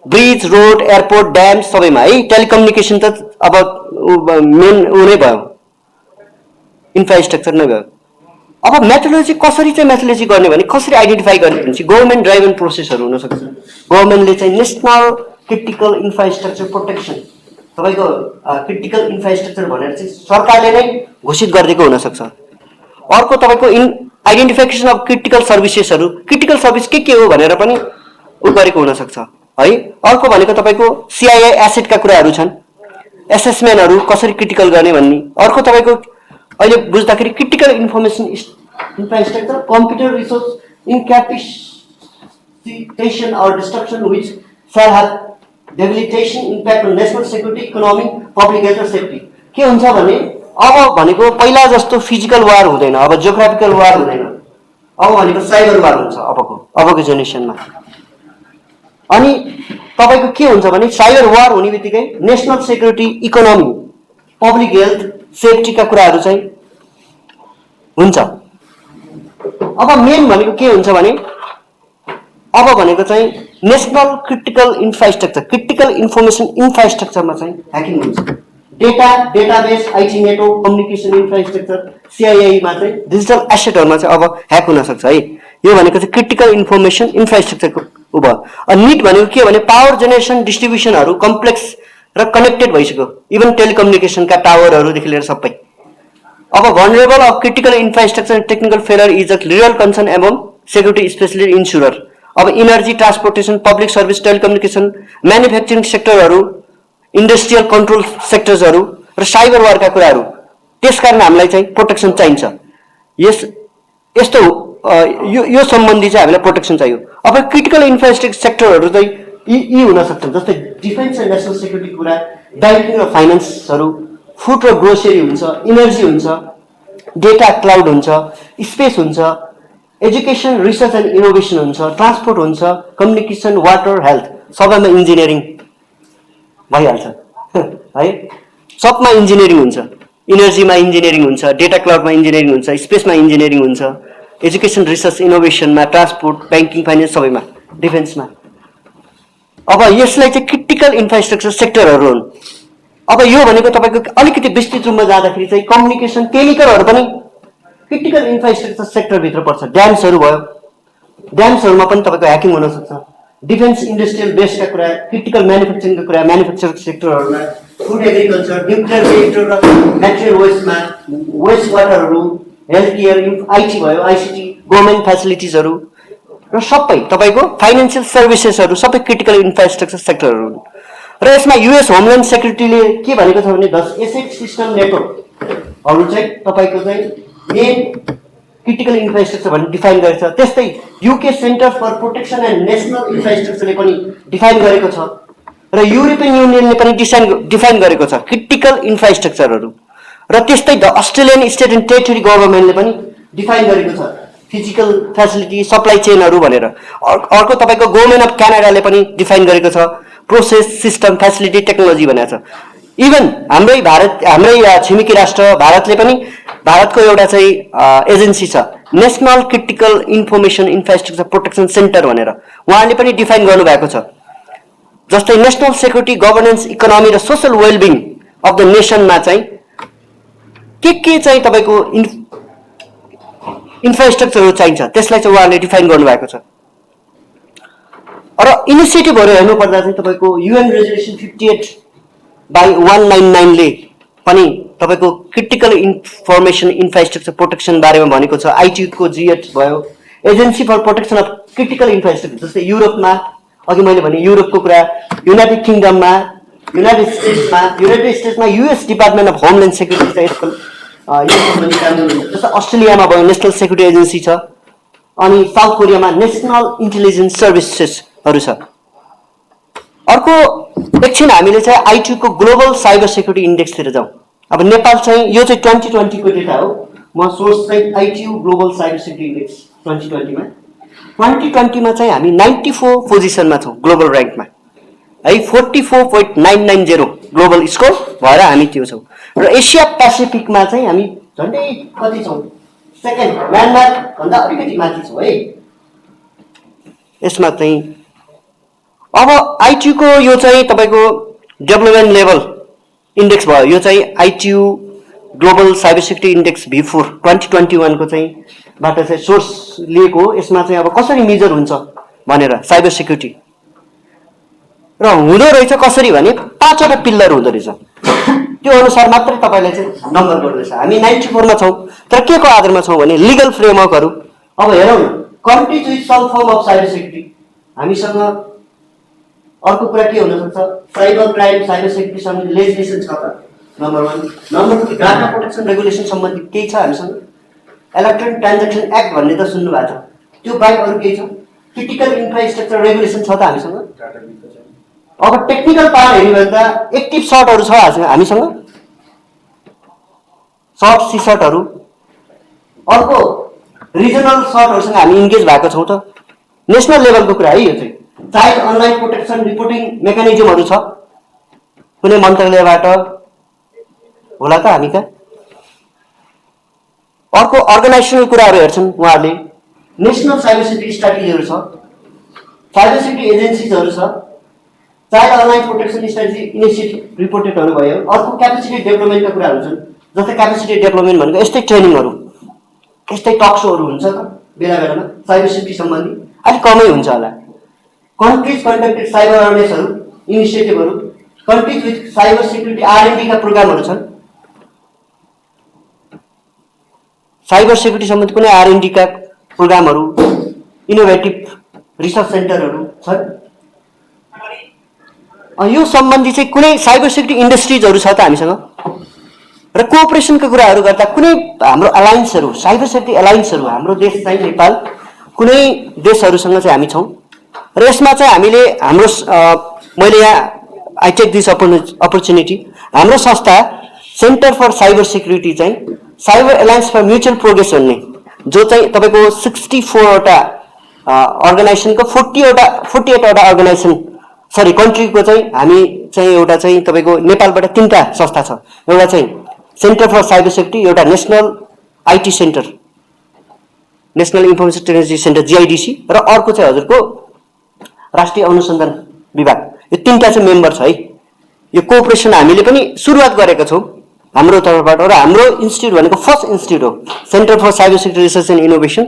bridge, road, airport, dam सबैमा है। टेलिकम्युनिकेसन त अब मेन नै भयो, इन्फ्रास्ट्रक्चर नै भयो। अब मेथोडोलोजी कसरी चाहिँ मेथोडोलोजी गर्ने भने कसरी आइडेन्टिफाई गर्ने भनेपछि गभर्मेन्ट ड्राइभन प्रोसेसहरू हुनसक्छ। गभर्मेन्टले चाहिँ नेसनल क्रिटिकल इन्फ्रास्ट्रक्चर प्रोटेक्सन, तपाईँको क्रिटिकल इन्फ्रास्ट्रक्चर भनेर चाहिँ सरकारले नै घोषित गरिदिएको हुनसक्छ। अर्को तपाईँको आइडेन्टिफिकेसन अफ क्रिटिकल सर्भिसेसहरू, क्रिटिकल सर्भिस के हो भनेर पनि उ गरेको हुनसक्छ है। अर्को भनेको तपाईँको CII एसेटका कुराहरू छन्, एसेसमेन्टहरू कसरी क्रिटिकल गर्ने भन्ने। अर्को तपाईँको अहिले बुझ्दाखेरि critical information infrastructure computer resource incapacitation or destruction which shall have debilitation impact on national security, economy, public health र सेफ्टी। के हुन्छ भने अब भनेको पहिला जस्तो फिजिकल वार हुँदैन, अब जियोग्राफिकल वार हुँदैन, अब भनेको साइबर वार हुन्छ अबको जेनेरेसनमा। अनि तपाईँको के हुन्छ भने साइबर वार हुने बित्तिकै national security, economy, public health, सेफ्टीका कुराहरू चाहिँ हुन्छ। अब मेन भनेको के हुन्छ भने अब भनेको चाहिँ national critical infrastructure, critical information इन्फ्रास्ट्रक्चरमा चाहिँ ह्याकिङ हुन्छ। Database, IT network, communication infrastructure, CII मा चाहिँ डिजिटल एसेटहरूमा चाहिँ अब ह्याक हुनसक्छ है। यो भनेको चाहिँ क्रिटिकल इन्फर्मेसन इन्फ्रास्ट्रक्चरको उ भयो। अनि निट भनेको के भने पावर जेनेरेसन डिस्ट्रिब्युसनहरू कम्प्लेक्स र कनेक्टेड भइसक्यो, इभन टेलिकम्युनिकेसनका टावरहरूदेखि लिएर सबै। अब vulnerable of critical infrastructure technical failure is a real concern एभम सेक्युरिटी स्पेसली इन्सुरर। अब energy, transportation, public service, telecommunication, manufacturing सेक्टरहरू, इन्डस्ट्रियल कन्ट्रोल सेक्टर्सहरू र साइबर वारका कुराहरू, त्यसकारण हामीलाई चाहिँ प्रोटेक्सन चाहिन्छ। यस्तो यो सम्बन्धी चाहिँ हामीलाई प्रोटेक्सन चाहियो। अब क्रिटिकल इन्फ्रास्ट्रक्चर सेक्टरहरू चाहिँ यी हुन सक्छन्, जस्तै डिफेन्स एन्ड नेसनल सेक्युरिटी कुरा, ब्याङ्किङ र फाइनेन्सहरू, फुड र ग्रोसरी हुन्छ, इनर्जी हुन्छ, डेटा क्लाउड हुन्छ, स्पेस हुन्छ, एजुकेसन, रिसर्च एन्ड इनोभेसन हुन्छ, ट्रान्सपोर्ट हुन्छ, कम्युनिकेसन, वाटर, हेल्थ, सबैमा इन्जिनियरिङ भइहाल्छ है। सबमा इन्जिनियरिङ हुन्छ, इनर्जीमा इन्जिनियरिङ हुन्छ, डेटा क्लाउडमा इन्जिनियरिङ हुन्छ, स्पेसमा इन्जिनियरिङ हुन्छ, एजुकेसन, रिसर्च, इनोभेसनमा, ट्रान्सपोर्ट, ब्याङ्किङ, फाइनेन्स सबैमा, डिफेन्समा। अब यसलाई चाहिँ क्रिटिकल इन्फ्रास्ट्रक्चर सेक्टरहरू हुन्। अब यो भनेको तपाईँको अलिकति विस्तृत रूपमा जाँदाखेरि चाहिँ कम्युनिकेसन, केमिकलहरू पनि क्रिटिकल इन्फ्रास्ट्रक्चर सेक्टरभित्र पर्छ। ड्याम्सहरू भयो, ड्याम्सहरूमा पनि तपाईँको ह्याकिङ हुनसक्छ। डिफेन्स इन्डस्ट्रियल बेसका कुरा, क्रिटिकल म्यानुफ्याक्चरिङका कुरा, म्यानुफ्याक्चरिङ सेक्टरहरूमा, फुड एग्रिकल्चर, न्युक्लियर रिएक्टर र मेटेरियल वेस्टमा, वेस्ट वाटरहरू, हेल्थ केयर, आइटी भयो, ICT, गभर्मेन्ट फेसिलिटिजहरू र सबै तपाईँको फाइनेन्सियल सर्भिसेसहरू सबै क्रिटिकल इन्फ्रास्ट्रक्चर सेक्टरहरू हुन्। र यसमा US होमल्यान्ड सेक्युरिटीले के भनेको छ भने 10 एसेट सिस्टम नेटवर्कहरू चाहिँ तपाईँको चाहिँ मेन क्रिटिकल इन्फ्रास्ट्रक्चर भन्ने डिफाइन गरेको छ। त्यस्तै UK centre for protection and national इन्फ्रास्ट्रक्चरले पनि डिफाइन गरेको छ र युरोपियन युनियनले पनि डिफाइन गरेको छ क्रिटिकल इन्फ्रास्ट्रक्चरहरू। र त्यस्तै the Australian estate and territory गभर्मेन्टले पनि डिफाइन गरेको छ फिजिकल फेसिलिटी सप्लाई चेनहरू भनेर। अर्को तपाईँको गभर्मेन्ट अफ क्यानाडाले पनि डिफाइन गरेको छ प्रोसेस सिस्टम फेसिलिटी टेक्नोलोजी भनेको छ। इभन हाम्रै छिमेकी राष्ट्र भारतले पनि भारतको एउटा चाहिँ एजेन्सी छ national critical information infrastructure protection centre भनेर, उहाँले पनि डिफाइन गर्नुभएको छ। जस्तै नेसनल सेक्युरिटी गभर्नेन्स इकोनोमी र सोसल वेलबिङ अफ द नेसनमा चाहिँ के चाहिँ तपाईँको इन्फ्रास्ट्रक्चरहरू चाहिन्छ त्यसलाई चाहिँ उहाँले डिफाइन गर्नुभएको छ। र इनिसिएटिभहरू हेर्नुपर्दा चाहिँ तपाईँको UN रेजोल्युसन 58/199 ले पनि तपाईँको क्रिटिकल इन्फर्मेसन इन्फ्रास्ट्रक्चर प्रोटेक्सन बारेमा भनेको छ। ITU को G8 भयो, agency for protection of critical infrastructure. जस्तै युरोपमा अघि मैले भने युरोपको कुरा, युनाइटेड किङडममा, युनाइटेड स्टेट्समा US Department of Homeland Security छ यसको जस्तै अस्ट्रेलियामा भयो नेसनल सेक्युरिटी एजेन्सी छ, अनि साउथ कोरियामा नेसनल इन्टेलिजेन्स सर्भिसेसहरू छ। अर्को एकछिन हामीले चाहिँ ITU को ग्लोबल साइबर सेक्युरिटी इन्डेक्सतिर जाउँ। अब नेपाल चाहिँ यो चाहिँ 2020 को डेटा हो, म सोर्स चाहिँ ITU global cyber security index 2020 मा चाहिँ हामी 94 पोजिसनमा छौँ ग्लोबल र्याङ्कमा है, 44.990 ग्लोबल स्कोर भएर हामी त्यो छौँ। र एसिया पेसिफिकमा चाहिँ हामी झन्डै कति छौँ, सेकेन्ड, म्यानमार भन्दा अलिकति माथि छौँ है। यसमा चाहिँ अब ITU को यो चाहिँ तपाईँको डेभलपमेन्ट लेभल इन्डेक्स भयो, यो चाहिँ ITU global cyber security index V4 2021 को चाहिँ बाट चाहिँ सोर्स लिएको हो। यसमा चाहिँ अब कसरी मेजर हुन्छ भनेर साइबर सेक्युरिटी र हुँदो रहेछ कसरी भने 5वटा पिल्लर हुँदो रहेछ, त्यो अनुसार मात्रै तपाईँलाई चाहिँ नम्बर गर्दैछ। हामी 94 मा छौँ, तर के को आधारमा छौँ भने लिगल फ्रेमवर्कहरू। अब हेरौँ न, countries with some form of cyber security, हामीसँग अर्को कुरा के हुन सक्छ, साइबर क्राइम साइबर सेक्युरिटी सम्बन्धी लेजिस्लेसन छ त number 1। Number 2 data protection regulation सम्बन्धी केही छ हामीसँग, इलेक्ट्रोनिक ट्रान्ज्याक्सन एक्ट भन्ने त सुन्नु भएको छ, त्यो बाहेक अरू केही छ, क्रिटिकल इन्फ्रास्ट्रक्चर रेगुलेसन छ त हामीसँग। अब टेक्निकल पार्ट हेर्नु भने त एक्टिभ सर्टहरू छ हामीसँग, सर्ट सी सर्टहरू। अर्को रिजनल सर्टहरूसँग हामी इन्गेज भएको छौँ त, नेसनल लेभलको कुरा है यो चाहिँ। चाइल्ड अनलाइन प्रोटेक्सन रिपोर्टिङ मेकानिजमहरू छ कुनै मन्त्रालयबाट होला त हामी कहाँ। अर्को अर्गनाइजेसनल कुराहरू हेर्छन् उहाँहरूले, नेसनल साइबर सेक्युरिटी स्ट्राटेजीहरू छ, साइबर सेक्युरिटी एजेन्सिजहरू छ, child online protection strategy initiative रिपोर्टेडहरू भयो। अर्को क्यापेसिटी डेभलपमेन्टका कुराहरू छन्, जस्तै क्यापेसिटी डेभलपमेन्ट भनेको यस्तै ट्रेनिङहरू, यस्तै टक सोहरू हुन्छ त बेला बेलामा साइबर सेक्युरिटी सम्बन्धी, अलिक कमै हुन्छ होला। कन्ट्रिज कन्डक्टेड साइबर अवेरनेसहरू इनिसिएटिभहरू, countries with cyber security R&D का प्रोग्रामहरू छन्, साइबर सेक्युरिटी सम्बन्धी कुनै R&D का प्रोग्रामहरू, इनोभेटिभ रिसर्च सेन्टरहरू छन्। यो सम्बन्धी चाहिँ कुनै साइबर सेक्युरिटी इन्डस्ट्रिजहरू छ त हामीसँग। र कोअपरेसनका कुराहरू गर्दा कुनै हाम्रो अलायन्सहरू, साइबर सेक्युरिटी अलायन्सहरू, हाम्रो देश चाहिँ नेपाल कुनै देशहरूसँग चाहिँ हामी छौँ। र यसमा चाहिँ हामीले हाम्रो मैले यहाँ आई टेक दिस अपर्च्युनिटी, हाम्रो संस्था सेन्टर फर साइबर सेक्युरिटी चाहिँ cyber alliance for mutual progress भन्ने, जो चाहिँ तपाईँको 64वटा अर्गनाइजेसनको 48वटा अर्गनाइजेसन सरी कन्ट्रीको चाहिँ हामी चाहिँ एउटा चाहिँ तपाईँको नेपालबाट 3टा संस्था छ। एउटा चाहिँ सेन्टर फर साइबर सेक्युरिटी, एउटा national IT centre, national information technology centre GIDC, र अर्को चाहिँ हजुरको राष्ट्रिय अनुसन्धान विभाग। यो 3टा चाहिँ मेम्बर छ है। यो कोअपरेसन हामीले पनि सुरुवात गरेका छौँ हाम्रो तर्फबाट, र हाम्रो इन्स्टिट्युट भनेको फर्स्ट इन्स्टिट्युट हो centre for cyber security research and innovation,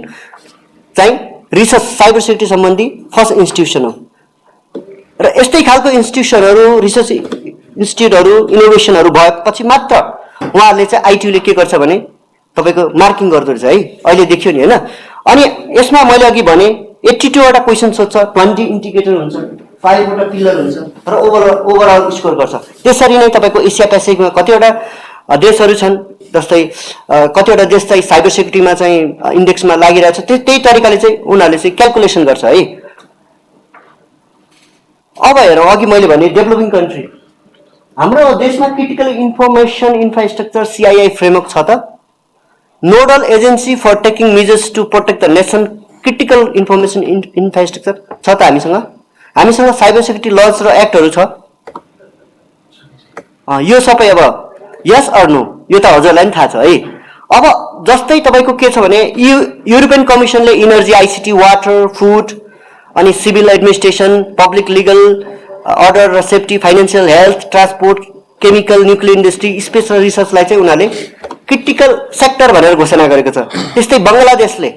चाहिँ रिसर्च साइबर सेक्युरिटी सम्बन्धी फर्स्ट इन्स्टिट्युसन हो। र यस्तै खालको इन्स्टिट्युसनहरू, रिसर्च इन्स्टिट्युटहरू, इनोभेसनहरू भएपछि मात्र उहाँहरूले चाहिँ ITU ले के गर्छ भने तपाईँको मार्किङ गर्दो रहेछ है, अहिले देखियो नि होइन। अनि यसमा मैले अघि भने 82वटा क्वेसन सोध्छ, 20 इन्डिकेटर हुन्छ, 5वटा पिलर हुन्छ, र ओभरअल स्कोर गर्छ। त्यसरी नै तपाईँको एसिया पेसिफिकमा कतिवटा देशहरू छन् जस्तै कतिवटा देश चाहिँ साइबर सेक्युरिटीमा चाहिँ इन्डेक्समा लागिरहेछ त्यही तरिकाले चाहिँ उनीहरूले चाहिँ क्याल्कुलेसन गर्छ है। अब हेरौँ अघि मैले भने डेभलपिङ कन्ट्री हाम्रो देशमा critical information infrastructure CII framework छ त? Nodal agency for taking measures to protect the nation critical information infrastructure छ त हामीसँग? हामीसँग साइबर सेक्युरिटी लज र एक्टहरू छ? यो सबै अब यस अर नो यो त हजुरलाई पनि थाहा छ है। अब जस्तै तपाईँको के छ भने युरोपियन कमिसनले इनर्जी ICT वाटर फुड अनि civil administration public legal order र safety financial health transport chemical nuclear industry space र रिसर्चलाई चाहिँ उनीहरूले क्रिटिकल सेक्टर भनेर घोषणा गरेको छ। त्यस्तै बङ्गलादेशले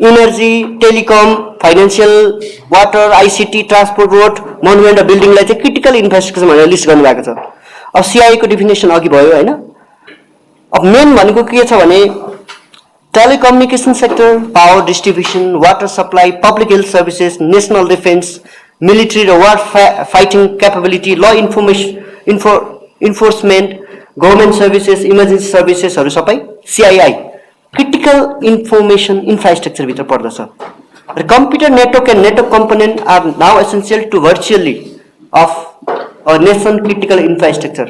energy telecom financial water ICT transport road monument र बिल्डिङलाई चाहिँ क्रिटिकल इन्फ्रास्ट्रक्चर भनेर लिस्ट गर्नुभएको छ। अब CII को डेफिनेसन अघि भयो होइन। अब मेन भनेको के छ भने telecommunication sector power distribution water supply public health services national defence military र war fighting capability law enforcement government services emergency सर्भिसेसहरू सबै CII क्रिटिकल इन्फर्मेसन इन्फ्रास्ट्रक्चरभित्र पर्दछ। र computer network and network component are now essential to virtually of a nation critical infrastructure.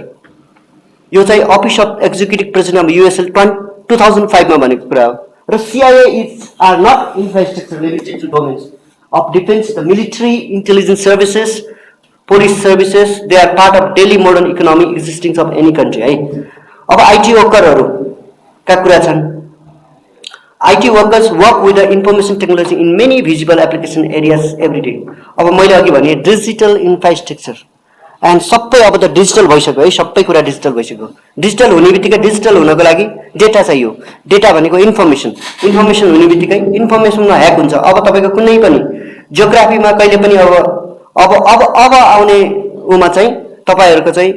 यो चाहिँ office of executive president of USL 2005 मा भनेको कुरा हो। र CII are not infrastructure limited to domains of defence the military intelligence services police services they are part of daily modern economy existing of any country है। अब IT वर्करहरूका कुरा छन्। IT workers work with the information technology in many visible application areas every day. अब मैले अघि भने digital infrastructure and सबै अब त डिजिटल भइसक्यो है। सबै कुरा डिजिटल भइसक्यो। डिजिटल हुने बित्तिकै डिजिटल हुनको लागि डेटा चाहियो। डेटा भनेको इन्फर्मेसन हुने बित्तिकै इन्फर्मेसनमा ह्याक हुन्छ। अब तपाईँको कुनै पनि जियोग्राफीमा कहिले पनि अब आउने उमा चाहिँ तपाईँहरूको चाहिँ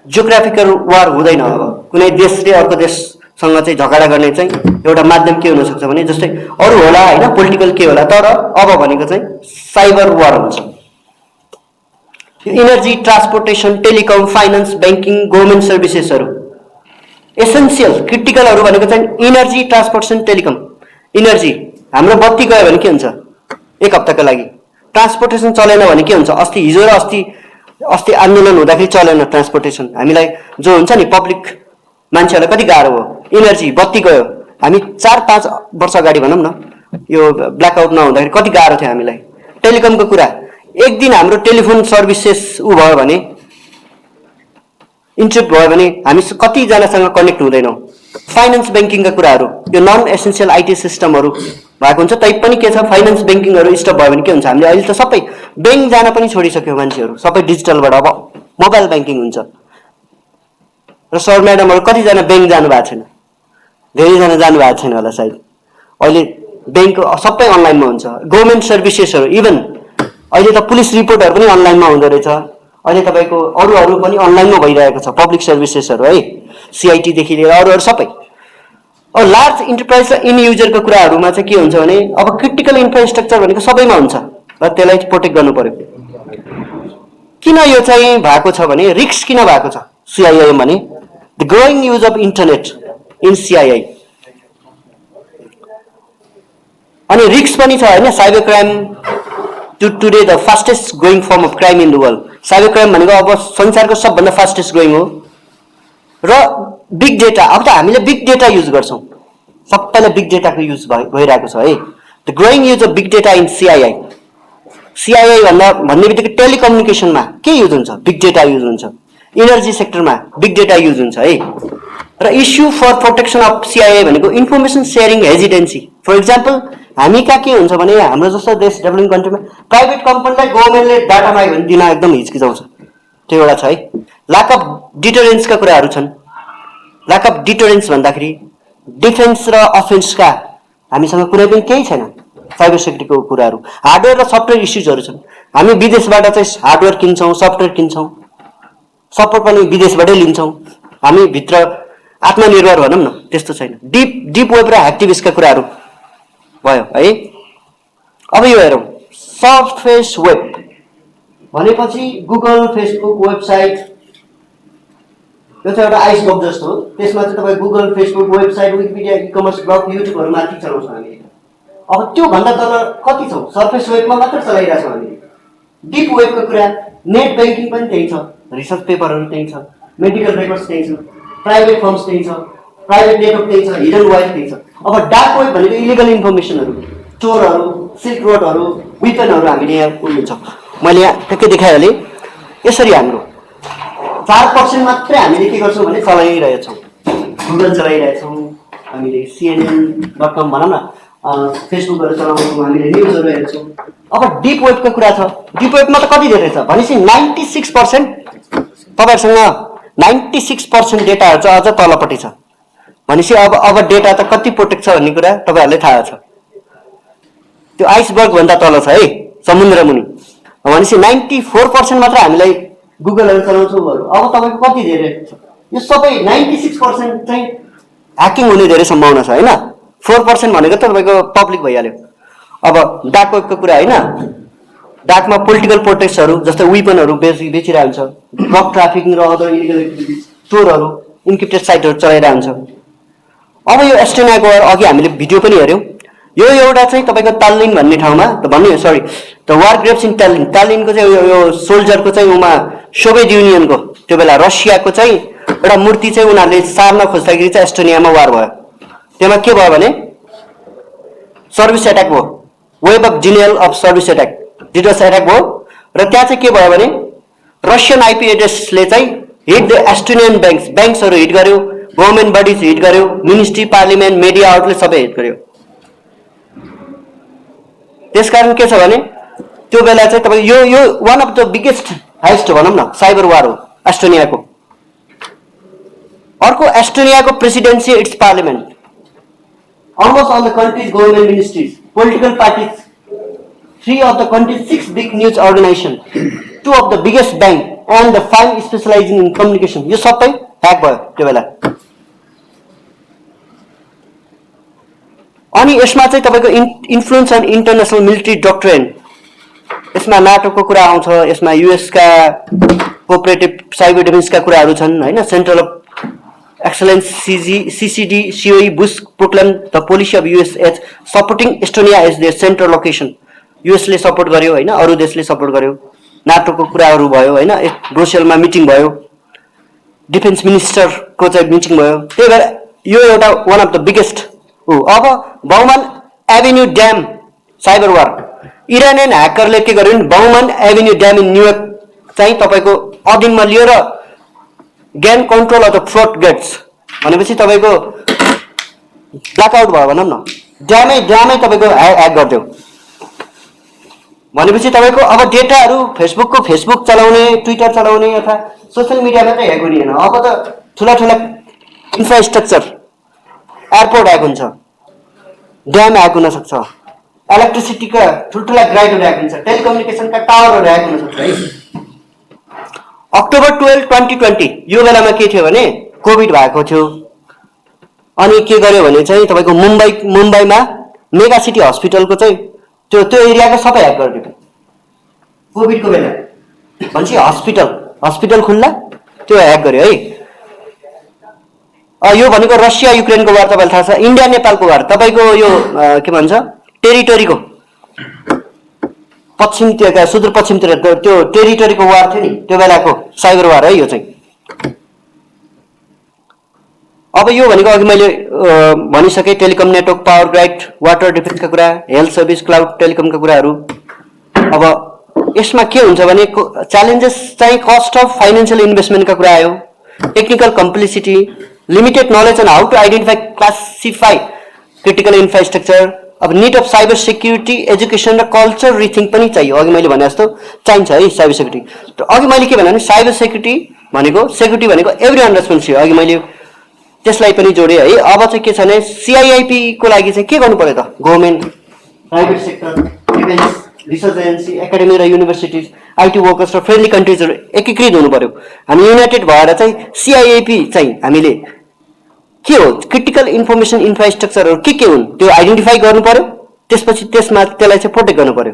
जियोग्राफिकल वार हुँदैन। अब कुनै देशले अर्को देशसँग चाहिँ झगडा गर्ने चाहिँ एउटा माध्यम के हुन सक्छ भने जस्तै अरू होला होइन पोलिटिकल के होला तर अब भनेको चाहिँ साइबर वार हुन्छ। Energy transportation telecom finance banking government सर्भिसेसहरू एसेन्सियल क्रिटिकलहरू भनेको चाहिँ इनर्जी ट्रान्सपोर्टेसन टेलिकम। इनर्जी हाम्रो बत्ती गयो भने के हुन्छ एक हप्ताको लागि। ट्रान्सपोर्टेसन चलेन भने के हुन्छ हिजो र अस्ति आन्दोलन हुँदाखेरि चलेन ट्रान्सपोर्टेसन। हामीलाई जो हुन्छ नि पब्लिक मान्छेहरूलाई कति गाह्रो हो। इनर्जी बत्ती गयो हामी 4-5 वर्ष अगाडि भनौँ न यो ब्ल्याकआउट नहुँदाखेरि कति गाह्रो थियो हामीलाई। टेलिकमको कुरा एक दिन हाम्रो टेलिफोन सर्भिसेस भयो भने इन्टरप्ट भयो भने हामी कतिजनासँग कनेक्ट हुँदैनौँ। फाइनेन्स ब्याङ्किङका कुराहरू यो नन एसेन्सियल IT सिस्टमहरू भएको हुन्छ तैपनि के छ फाइनेन्स ब्याङ्किङहरू स्टप भयो भने के हुन्छ हामीले अहिले त सबै ब्याङ्क जान पनि छोडिसक्यो मान्छेहरू सबै डिजिटलबाट अब मोबाइल ब्याङ्किङ हुन्छ। र सर म्याडमहरू कतिजना ब्याङ्क जानु भएको छैन धेरैजना जानु भएको छैन होला सायद। अहिले ब्याङ्क सबै अनलाइनमा हुन्छ। गभर्मेन्ट सर्भिसेसहरू इभन अहिले त पुलिस रिपोर्टहरू पनि अनलाइनमा हुँदो रहेछ। अहिले तपाईँको अरू पनि अनलाइनमा भइरहेको छ पब्लिक सर्भिसेसहरू है CIT देखि लिएर अरू सबै। अब लार्ज इन्टरप्राइज र इन युजरको कुराहरूमा चाहिँ के हुन्छ भने अब क्रिटिकल इन्फ्रास्ट्रक्चर भनेको सबैमा हुन्छ र त्यसलाई प्रोटेक्ट गर्नु पर्यो। किन यो चाहिँ भएको छ भने रिस्क किन भएको छ CII भने the growing use of internet in CII अनि रिस्क पनि छ होइन। Cyber crime today the fastest growing form of crime in the world. Cyber crime भनेको अब संसारको सबभन्दा फास्टेस्ट ग्रोइङ हो। र बिग डेटा अब त हामीले बिग डेटा युज गर्छौँ सबैलाई बिग डेटाको युज भइरहेको छ है। The growing use of big data in CII भन्ने बित्तिकै टेलिकम्युनिकेसनमा के युज हुन्छ बिग डेटा युज हुन्छ। इनर्जी सेक्टरमा बिग डेटा युज हुन्छ है। र issue for protection of CII भनेको information sharing hesitancy. For example हामी कहाँ के हुन्छ भने हाम्रो जस्तो देश डेभलपिङ कन्ट्रीमा प्राइभेट कम्पनीलाई गभर्मेन्टले डाटा माग्यो भने दिन एकदम हिचकिचाउँछ त्यो एउटा छ है। ल्याक अफ डिटरेन्सका कुराहरू छन्। ल्याक अफ डिटरेन्स भन्दाखेरि डिफेन्स र अफेन्सका हामीसँग कुनै पनि केही छैन। साइबर सेक्युरिटीको कुराहरू हार्डवेयर र सफ्टवेयर इस्युजहरू छन्। हामी विदेशबाट चाहिँ हार्डवेयर किन्छौँ सफ्टवेयर किन्छौँ सपोर्ट पनि विदेशबाटै लिन्छौँ। हामी भित्र आत्मनिर्भर भनौँ न त्यस्तो छैन। डिप वेब र एक्टिभिस्टका कुराहरू भयो है। अब यो हेरौँ सरफेस वेब भनेपछि गुगल फेसबुक वेबसाइट यो चाहिँ एउटा आइस बक्स जस्तो हो। त्यसमा चाहिँ तपाईँ Google, Facebook, website, Wikipedia, e-commerce blog, युट्युबहरू माथि चलाउँछौँ हामीले। अब त्योभन्दा तल कति छौँ? सर्फेस वेबमा मात्र चलाइरहेछौँ हामीले। डिप वेबको कुरा, नेट ब्याङ्किङ पनि त्यही छ, रिसर्च पेपरहरू त्यही छ, मेडिकल रेकर्ड्स त्यही छ, प्राइभेट फर्म्स त्यही छ, प्राइभेट नेटवर्क त्यही छ, हिडन वाइफ त्यही छ। अब डार्क वेब भनेको इलिगल इन्फर्मेसनहरू, चोरहरू, सिल्क रोडहरू, विपनहरू हामीले यहाँ उठ्छौँ। मैले यहाँ ठ्याक्कै देखाइहालेँ। यसरी हाम्रो 4% मात्रै हामीले के गर्छौँ भने चलाइरहेछौँ। गुगल चलाइरहेछौँ हामीले, CNN.com भनौँ न, फेसबुकहरू चलाउँछौँ हामीले, न्युजहरू हेर्छौँ। अब डिप वेबको कुरा छ। डिप वेबमा त कति धेरै छ भनेपछि 96% तपाईँहरूसँग 96% डेटाहरू चाहिँ अझ तलपट्टि छ भनेपछि अब डेटा त कति प्रोटेक्ट छ भन्ने कुरा तपाईँहरूलाई थाहा छ। त्यो आइसबर्गभन्दा तल छ है, समुद्र मुनि। भनेपछि 94% मात्र हामीलाई गुगलहरू चलाउँछौँ। अब तपाईँको कति धेरै छ? यो सबै 96% चाहिँ ह्याकिङ हुने धेरै सम्भावना छ होइन। 4% भनेको त तपाईँको पब्लिक भइहाल्यो। अब डार्क वेबको कुरा होइन, डार्कमा पोलिटिकल प्रोटेस्टहरू जस्तै विपनहरू बेचिरहेको हुन्छ, ड्रग ट्राफिकिङ र अदर इलिगल एक्टिभिटिज, चोरहरू, इन्क्रिप्टेड साइटहरू चलाइरहेको हुन्छ। अब यो एस्टोनियाको अघि हामीले भिडियो पनि हेऱ्यौँ। यो एउटा चाहिँ तपाईँको तालिन भन्ने ठाउँमा द वार ग्रेप्स इन तालिन। तालिनको चाहिँ यो सोल्जरको चाहिँ उमा सोभियत युनियनको त्यो बेला रसियाको चाहिँ एउटा मूर्ति चाहिँ उनीहरूले सार्न खोज्दाखेरि चाहिँ एस्टोनियामा वार भयो। त्यसमा के भयो भने सर्भिस एट्याक भयो, web of denial of service attack, DDoS attack भयो। र त्यहाँ चाहिँ के भयो भने रसियन आइपी एड्रेसले चाहिँ हिट द एस्टोनियन ब्याङ्क्सहरू हिट गर्यो, गभर्मेन्ट बडिज हिट गर्यो, मिनिस्ट्री, पार्लिमेन्ट, मिडिया आउटलेट सबै हिट गर्यो। त्यसकारण के छ भने त्यो बेला चाहिँ तपाईँको यो one of the biggest heist भनौँ न साइबर वार हो एस्टोनियाको। अर्को एस्टोनियाको presidency, its parliament, almost all the country's government ministries, political parties, 3 of the country's 6 big news organizations, 2 of the biggest bank and the 5 specializing in communication, यो सबै hack भयो त्यो बेला। अनि यसमा चाहिँ तपाईँको influence on international military doctrine, यसमा नाटोको कुरा आउँछ, यसमा युएसका कोअपरेटिभ साइबर डिफेन्सका कुराहरू छन् होइन। Central of excellence CCD COE Bush proclaim the policy of US supporting Estonia as their central location. युएसले सपोर्ट गर्यो होइन, अरू देशले सपोर्ट गर्यो। नाटोको कुराहरू भयो होइन, ब्रुसेलमा मिटिङ भयो, डिफेन्स मिनिस्टरको चाहिँ मिटिङ भयो। त्यही भएर यो एउटा वान अफ द बिगेस्ट हो। अब Bowman avenue dam cyber war, Iranian ह्याकरले के गर्यो भने Bowman avenue dam in New York चाहिँ तपाईँको अधीनमा लियो र gain control of the flood gates भनेपछि तपाईँको ब्ल्याकआउट भयो भनौँ न, ड्यामै तपाईँको ह्याक गरिदियो भनेपछि तपाईँको अब डेटाहरू फेसबुक चलाउने, ट्विटर चलाउने अथवा सोसियल मिडियामा चाहिँ ह्याक हुने होइन। अब त ठुला इन्फ्रास्ट्रक्चर, एयरपोर्ट ह्याक हुन्छ, ड्याम ह्याक हुन सक्छ, इलेक्ट्रिसिटीका ठुल्ठुला ग्राइडहरू ह्याक हुन्छ, टेलिकम्युनिकेसनका टावरहरू ह्याक हुन सक्छ है। अक्टोबर 12, 2020 यो बेलामा के थियो भने कोभिड भएको थियो। अनि के गर्यो भने चाहिँ तपाईँको मुम्बईमा मेगा सिटी हस्पिटलको चाहिँ त्यो एरियाको सबै ह्याक गरिदियो कोभिडको बेला। भनेपछि हस्पिटल खुल्ला, त्यो ह्याक गर्यो है। यो भनेको रसिया युक्रेनको वार तपाईँलाई थाहा छ। इन्डिया नेपालको वार तपाईँको यो के भन्छ टेरिटोरीको पश्चिमतिर, सुदूरपश्चिमतिर त्यो टेरिटोरीको वार थियो नि, त्यो बेलाको साइबर वार है यो चाहिँ। अब यो भनेको अघि मैले भनिसकेँ, telecom network, power grid, water डिफेन्सका कुरा, हेल्थ सर्भिस, क्लाउड टेलिकमका कुराहरू। अब यसमा के हुन्छ भने च्यालेन्जेस चाहिँ कस्ट अफ फाइनेन्सियल इन्भेस्टमेन्टका कुरा आयो, technical complicity, limited knowledge on how to identify classify critical infrastructure. अब need of cyber security education र कल्चर रिथिङ पनि चाहियो। अघि मैले भने जस्तो चाहिन्छ है साइबर सेक्युरिटी। र अघि मैले के भने साइबर सेक्युरिटी भनेको एभ्री वान रेस्पोन्सिबल, अघि मैले त्यसलाई पनि जोडेँ है। अब चाहिँ के छ भने CIIP को लागि चाहिँ के गर्नु पर्यो त? Government, private sector, defence, research agency, academy र युनिभर्सिटिज, IT वर्कर्स र फ्रेन्डली कन्ट्रिजहरू एकीकृत हुनु पर्यो। हामी युनाइटेड भएर चाहिँ CIIP चाहिँ हामीले के हो, क्रिटिकल इन्फर्मेसन इन्फ्रास्ट्रक्चरहरू के हुन् त्यो आइडेन्टिफाई गर्नु पर्यो, त्यसपछि त्यसलाई चाहिँ प्रोटेक्ट गर्नु पर्यो।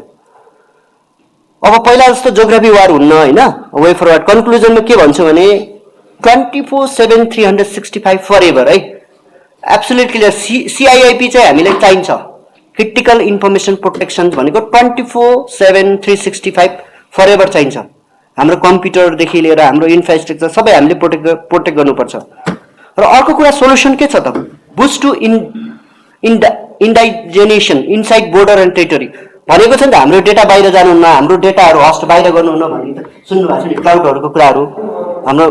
अब पहिला जस्तो जोग्राफी वार हुन्न होइन। वे फरवर्ड कन्क्लुजनमा के भन्छु भने 24/7 365 फरएभर है एब्सोल्युट क्लियर CIIP चाहिँ हामीलाई चाहिन्छ क्रिटिकल इन्फर्मेसन प्रोटेक्सन भनेको 24/7 365 फरएभर चाहिन्छ हाम्रो कम्प्युटरदेखि लिएर हाम्रो इन्फ्रास्ट्रक्चर सबै हामीले प्रोटेक्ट गर्नुपर्छ र अर्को कुरा सोलुसन के छ त boost to indigenisation inside border and territory भनेको छ नि त हाम्रो डेटा बाहिर जानुहुन्न हाम्रो डेटाहरू होस्ट बाहिर गर्नुहुन्न भन्ने त सुन्नुभएको छ नि क्लाउडहरूको कुराहरू हाम्रो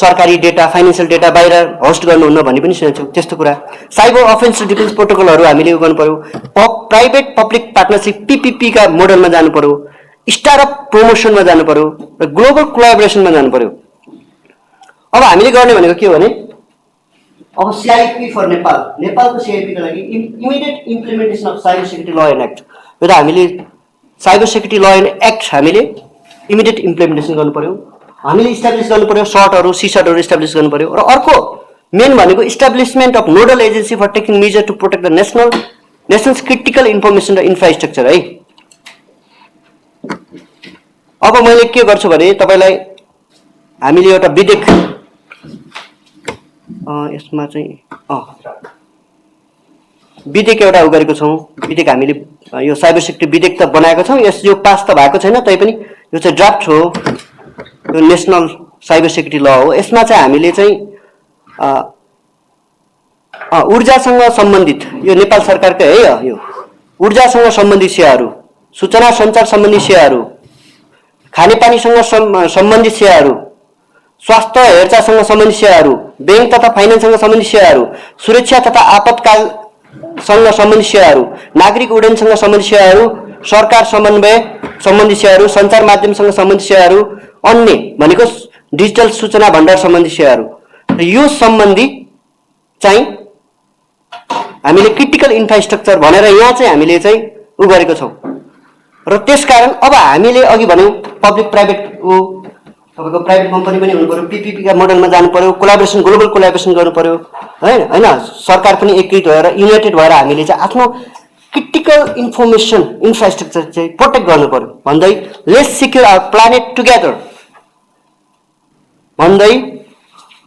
सरकारी डेटा फाइनेन्सियल डेटा बाहिर होस्ट गर्नुहुन्न भन्ने पनि सुनेको छु त्यस्तो कुरा साइबर अफेन्स डिफेन्स प्रोटोकलहरू हामीले गर्नु पर्यो प्राइभेट पब्लिक पार्टनरसिप PPP का मोडलमा जानु पर्यो स्टार्टअप प्रमोसनमा जानु पर्यो र ग्लोबल कोलाबोरेसनमा जानु पर्यो अब हामीले गर्ने भनेको के हो भने अब CIIP फर नेपालको CIIP को लागि immediate implementation of cyber security law and act यो त हामीले cyber security law and act हामीले इमिडिएट इम्प्लिमेन्टेसन गर्नु पर्यो हामीले इस्टाब्लिस गर्नु पर्यो सर्टहरू सीसर्टहरू इस्टाब्लिस गर्नु पर्यो र अर्को मेन भनेको establishment of nodal agency for taking measure to protect the nationals critical information र इन्फ्रास्ट्रक्चर है अब मैले के गर्छु भने तपाईलाई हामीले एउटा विधेयक यसमा चाहिँ विधेयक एउटा उ गरेको छौं विधेयक हामीले यो साइबर सेक्युरिटी विधेयक त बनाएको छौं यस यो पास त भएको छैन तैपनि यो चाहिँ ड्राफ्ट हो यो नेशनल साइबर सेक्युरिटी ल हो यसमा चाहिँ हामीले चाहिँ ऊर्जासँग सम्बन्धित यो नेपाल सरकारकै है यो ऊर्जासँग सम्बन्धित सेवाहरू सूचना सञ्चार सम्बन्धी सेवाहरू खानेपानीसँग सम्बन्धित सेवाहरू स्वास्थ्य हेरचाहसँग सम्बन्धित सेवाहरू बैंक तथा फाइनेन्ससँग सम्बन्धित सेवाहरू सुरक्षा तथा आपतकालसँग सम्बन्धित सेवाहरू नागरिक उड्डयनसँग सम्बन्धित सेवाहरू सरकार समन्वय सम्बन्धी सेवाहरू सञ्चार माध्यमसँग सम्बन्धित सेवाहरू अन्य भनेको डिजिटल सूचना भण्डार सम्बन्धी सेवाहरू र यो सम्बन्धी चाहिँ हामीले क्रिटिकल इन्फ्रास्ट्रक्चर भनेर यहाँ चाहिँ हामीले चाहिँ उ गरेको छौं र त्यसकारण अब हामीले अघि भन्यौं पब्लिक प्राइभेट तपाईको प्राइभेट कम्पनी पनि हुनु पर्यो PPP का मोडलमा जानु पर्यो कोलाबोरेसन ग्लोबल कोलाबोरेसन गर्नु पर्यो हैन सरकार पनि एकीकृत भएर युनाइटेड भएर हामीले चाहिँ आफ्नो क्रिटिकल इन्फर्मेसन इन्फ्रास्ट्रक्चर चाहिँ प्रोटेक्ट गर्नु पर्यो भन्दै let's secure our planet together भन्दै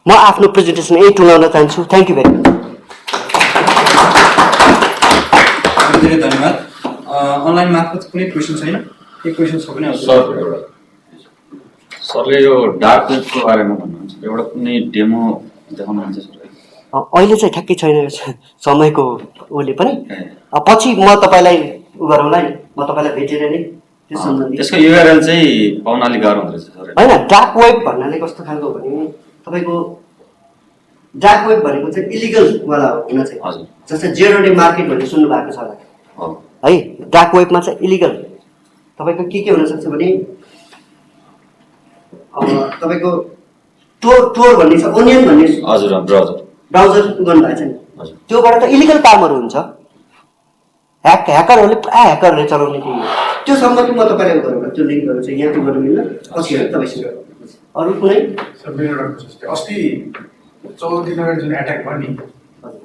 म आफ्नो प्रेजेन्टेसन यही टुङ्गाउन चाहन्छु थ्यांक यू भेरी मच धेरै धन्यवाद अनलाइन मार्फत कुनै क्वेशन छैन एक क्वेशन छ भने सर सरले यो डार्क वेबको बारेमा भन्नुहुन्छ एउटा कुनै डेमो देखाउनुहुन्छ सर अहिले चाहिँ ठ्याक्कै छैन समयको ओले पनि पछि म तपाईलाई उ गरौँला नि म तपाईलाई भेटेर नै त्यस सम्बन्धी त्यसको URL चाहिँ पाउन अलि गाह्रो हुन्छ सर हैन डार्क वेब भन्नाले कस्तो खालको भने तपाईको डार्क वेब भनेको चाहिँ इलिगल वाला हुन चाहिँ हजुर जस्तै जेरो डे मार्केट भन्ने सुन्नु भएको छ होला है डार्क वेबमा चाहिँ इलिगल तपाईको के हुन सक्छ भने तपाईको टोर भन्ने छ ओनियन भन्ने हजुर ब्राउजर गर्नु भएको छ नि हजुर त्योबाट त इलिगल कामहरु हुन्छ ह्याकरहरुले प्राय ह्याकरले चलाउने त्यो सम्बन्धी म तपाईलाई गरौँ त्यो लिंकहरु चाहिँ यहाँ गर्न मिल्ला पछि तपाईसँग अरु कुनै अस्ति 14 दिनमा जुन एट्याक भयो नि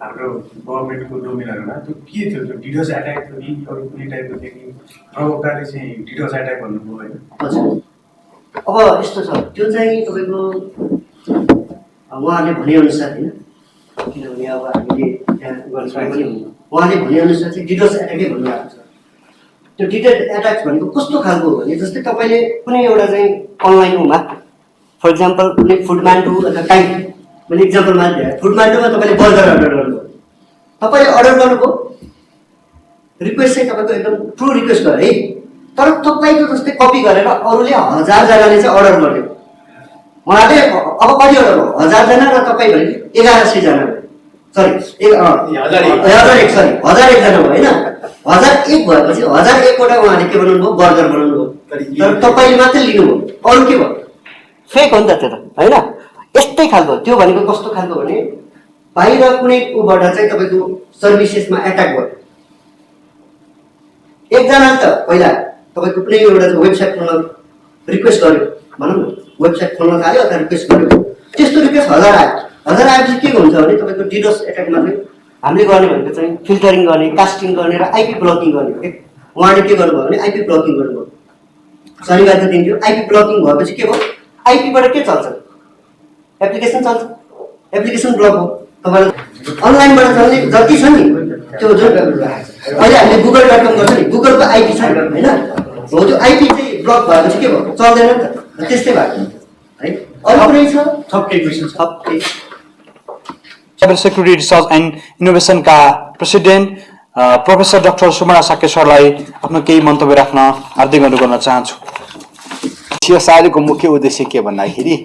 हाम्रो गभर्नमेन्टको डोमेनहरुमा त्यो के थियो त्यो डिडोस एट्याक थियो नि अरु कुनै टाइपको थियो नि प्रवक्ताले चाहिँ डिडोस एट्याक भन्नुभयो हैन हजुर अब यस्तो छ त्यो चाहिँ तपाईको उहाँले भने अनुसार हैन किनभने अब हामीले त्यहाँ गर्न सके पनि हुन्न उहाँले भने अनुसार चाहिँ डिडोस एट्याकै भन्नुभएको छ त्यो डिडोस एट्याक भनेको कस्तो खालको हो भने जस्तै तपाईले कुनै एउटा चाहिँ अनलाइनमा फर एक्जाम्पल कुनै फुडमान्डु अथवा काइन्ड मैले एक्जाम्पल मात्र फुडमान्डुमा तपाईले बर्गर अर्डर गर्नुभयो तपाईले अर्डर गर्नुभयो रिक्वेस्ट चाहिँ तपाईको एकदम ट्रु रिक्वेस्ट गरे है तर तपाईको जस्तै कपी गरेर अरूले 1000 जनाले चाहिँ अर्डर गर्यो उहाँले अब कति अर्डर भयो 1000 जना र तपाई भने 1100 जना सरी 1001 सरी 1001 जना भयो हैन 1001 भएपछि 1001 वटा उहाँले के बनाउनु भयो बर्गर बनाउनु भयो तर तपाईले मात्र लिनु भयो अरु के भयो फेक हो नि त त्यो त हैन यस्तै खालको त्यो भनेको कस्तो खालको भने बाहिर कुनै उबाट चाहिँ तपाईको सर्भिसेसमा एट्याक भयो एकजना त पहिला तपाईको कुनै एउटा वेबसाइट खोल्न रिक्वेस्ट गर्यो भनौं न वेबसाइट खोल्न थाल्यो अथवा रिक्वेस्ट गर्यो त्यस्तो रिक्वेस्ट 1000 आएपछि के हुन्छ भने तपाईको डिडोस एट्याकमा चाहिँ हामीले गर्ने भनेको चाहिँ फिल्टरिङ गर्ने कास्टिङ गर्ने र आईपी ब्लकिङ गर्ने हो के उहाँले के गर्नुभयो भने आईपी ब्लकिङ गर्नुभयो शनिबारको दिन थियो आईपी ब्लकिङ भएपछि के भयो आईपी बाट के चल्छ एप्लिकेसन चल्छ, एप्लिकेसन ब्लक हो। तपाईँलाई अनलाइनबाट चल्ने जति छ नि त्यो जुन अहिले हामीले गुगल.com गर्छ नि, गुगलको आइपी छ होइन, हो त्यो आइपी चाहिँ ब्लक भएपछि के भयो, चल्दैन नि त, त्यस्तै भएको है। अरू कुनै छ? थप केही क्वेसन छ? थप केही? साइबर सेक्युरिटी रिसर्च एन्ड इनोभेसनका president professor doctor Sumana Sakya सरलाई आफ्नो केही मन्तव्य राख्न हार्दिक अनुरोध गर्न चाहन्छु। CIIP को मुख्य उद्देश्य के भन्दाखेरि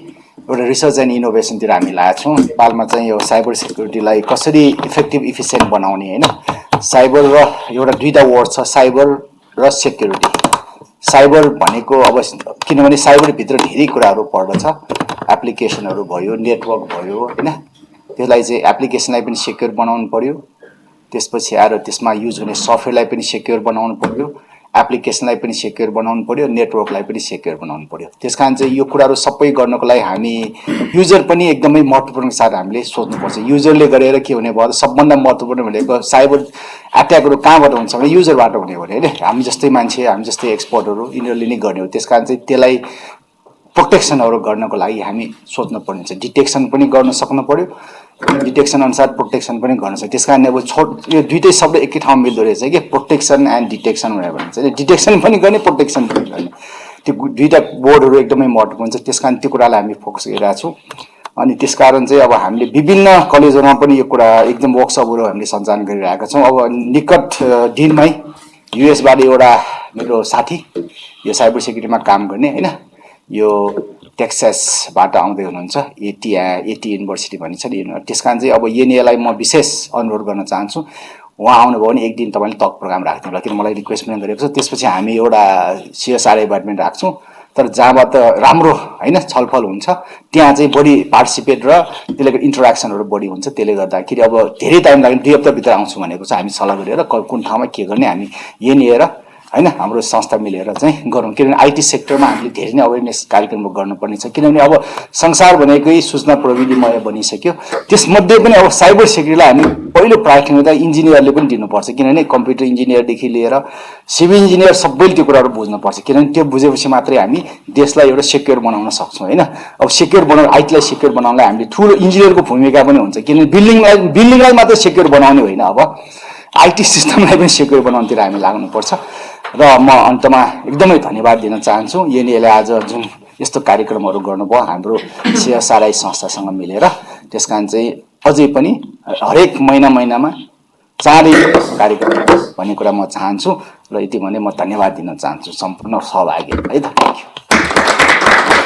एउटा रिसर्च एन्ड इनोभेसनतिर हामी लागेका छौँ। नेपालमा चाहिँ यो साइबर सेक्युरिटीलाई कसरी इफेक्टिभ इफिसियन्ट बनाउने होइन। साइबर र एउटा दुईवटा वर्ड छ, साइबर र सेक्युरिटी। साइबर भनेको अब किनभने साइबरभित्र धेरै कुराहरू पर्दछ, एप्लिकेसनहरू भयो, नेटवर्क भयो होइन, त्यसलाई चाहिँ एप्लिकेसनलाई पनि सेक्युर बनाउनु पर्यो, त्यसपछि आएर त्यसमा युज हुने सफ्टवेयरलाई पनि सेक्युर बनाउनु पर्यो, एप्लिकेसनलाई पनि सेक्युर बनाउनु पर्यो, नेटवर्कलाई पनि सेक्युर बनाउनु पर्यो। त्यसकारण चाहिँ यो कुराहरू सबै गर्नको लागि हामी युजर पनि एकदमै महत्त्वपूर्ण साथ हामीले सोच्नुपर्छ। युजरले गरेर के हुने भयो, सबभन्दा महत्त्वपूर्ण भनेको साइबर एट्याकहरू कहाँबाट हुन्छ भने युजरबाट हुने हो होइन। हामी जस्तै मान्छे, हामी जस्तै एक्सपर्टहरू यिनीहरूले नै गर्ने हो। त्यसकारण चाहिँ त्यसलाई प्रोटेक्सनहरू गर्नको लागि हामी सोच्नु पर्ने छ। डिटेक्सन पनि गर्न सक्नु पर्यो, डिटेक्सन अनुसार प्रोटेक्सन पनि गर्न सक्छ। त्यस कारण अब यो दुइटै शब्द एकै ठाउँमा मिल्दो रहेछ कि प्रोटेक्सन एन्ड डिटेक्सन भनेर भन्छ। डिटेक्सन पनि गर्ने, प्रोटेक्सन पनि गर्ने, त्यो दुईवटा बोर्डहरू एकदमै महत्त्वपूर्ण छ। त्यस कारण त्यो कुरालाई हामी फोकस गरिरहेका छौँ। अनि त्यसकारण चाहिँ अब हामीले विभिन्न कलेजहरूमा पनि यो कुरा एकदम वर्कसपहरू हामीले सञ्चालन गरिरहेका छौँ। अब निकट दिनमै युएसबाट एउटा मेरो साथी यो साइबर सेक्युरिटीमा काम गर्ने होइन, यो टेक्सासबाट आउँदै हुनुहुन्छ, एटी युनिभर्सिटी भन्ने छ नि। त्यस कारण चाहिँ अब NEA लाई म विशेष अनुरोध गर्न चाहन्छु, उहाँ आउनुभयो भने एक दिन तपाईँले टक प्रोग्राम राख्नु होला, किन मलाई रिक्वेस्ट पनि गरेको छ। त्यसपछि हामी एउटा CSRI पनि राख्छौँ, तर जहाँबाट राम्रो होइन छलफल हुन्छ त्यहाँ चाहिँ बढी पार्टिसिपेट र त्यसले इन्टरेक्सनहरू बढी हुन्छ। त्यसले गर्दाखेरि अब धेरै टाइम लाग्ने, 2 हप्ताभित्र आउँछु भनेको छ। हामी सल्लाह गरेर कुन ठाउँमा के गर्ने हामी NEA र होइन हाम्रो संस्था मिलेर चाहिँ गरौँ। किनभने IT सेक्टरमा हामीले धेरै नै अवेरनेस कार्यक्रमहरू गर्नुपर्ने छ। किनभने अब संसार भनेकै सूचना प्रविधिमय बनिसक्यो। त्यसमध्ये पनि अब साइबर सेक्युरिटीलाई हामी पहिलो प्राथमिकता इन्जिनियरले पनि दिनुपर्छ। किनभने कम्प्युटर इन्जिनियरदेखि लिएर सिभिल इन्जिनियर सबैले त्यो कुराहरू बुझ्नुपर्छ। किनभने त्यो बुझेपछि मात्रै हामी देशलाई एउटा सेक्युर बनाउन सक्छौँ होइन। अब सेक्युर बनाउन, IT लाई सेक्युर बनाउनलाई हामीले ठुलो इन्जिनियरको भूमिका पनि हुन्छ। किनभने बिल्डिङलाई मात्रै सेक्युर बनाउने होइन, अब IT सिस्टमलाई पनि सेक्युर बनाउनुतिर हामी लाग्नुपर्छ। र म अन्तमा एकदमै धन्यवाद दिन चाहन्छु NEA ले आज जुन यस्तो कार्यक्रमहरू गर्नुभयो हाम्रो CSRI संस्थासँग मिलेर। त्यसकारण चाहिँ अझै पनि हरेक महिनामा चाँडै कार्यक्रम भन्ने कुरा म चाहन्छु र यति भने म धन्यवाद दिन चाहन्छु सम्पूर्ण सहभागी है त। Thank you.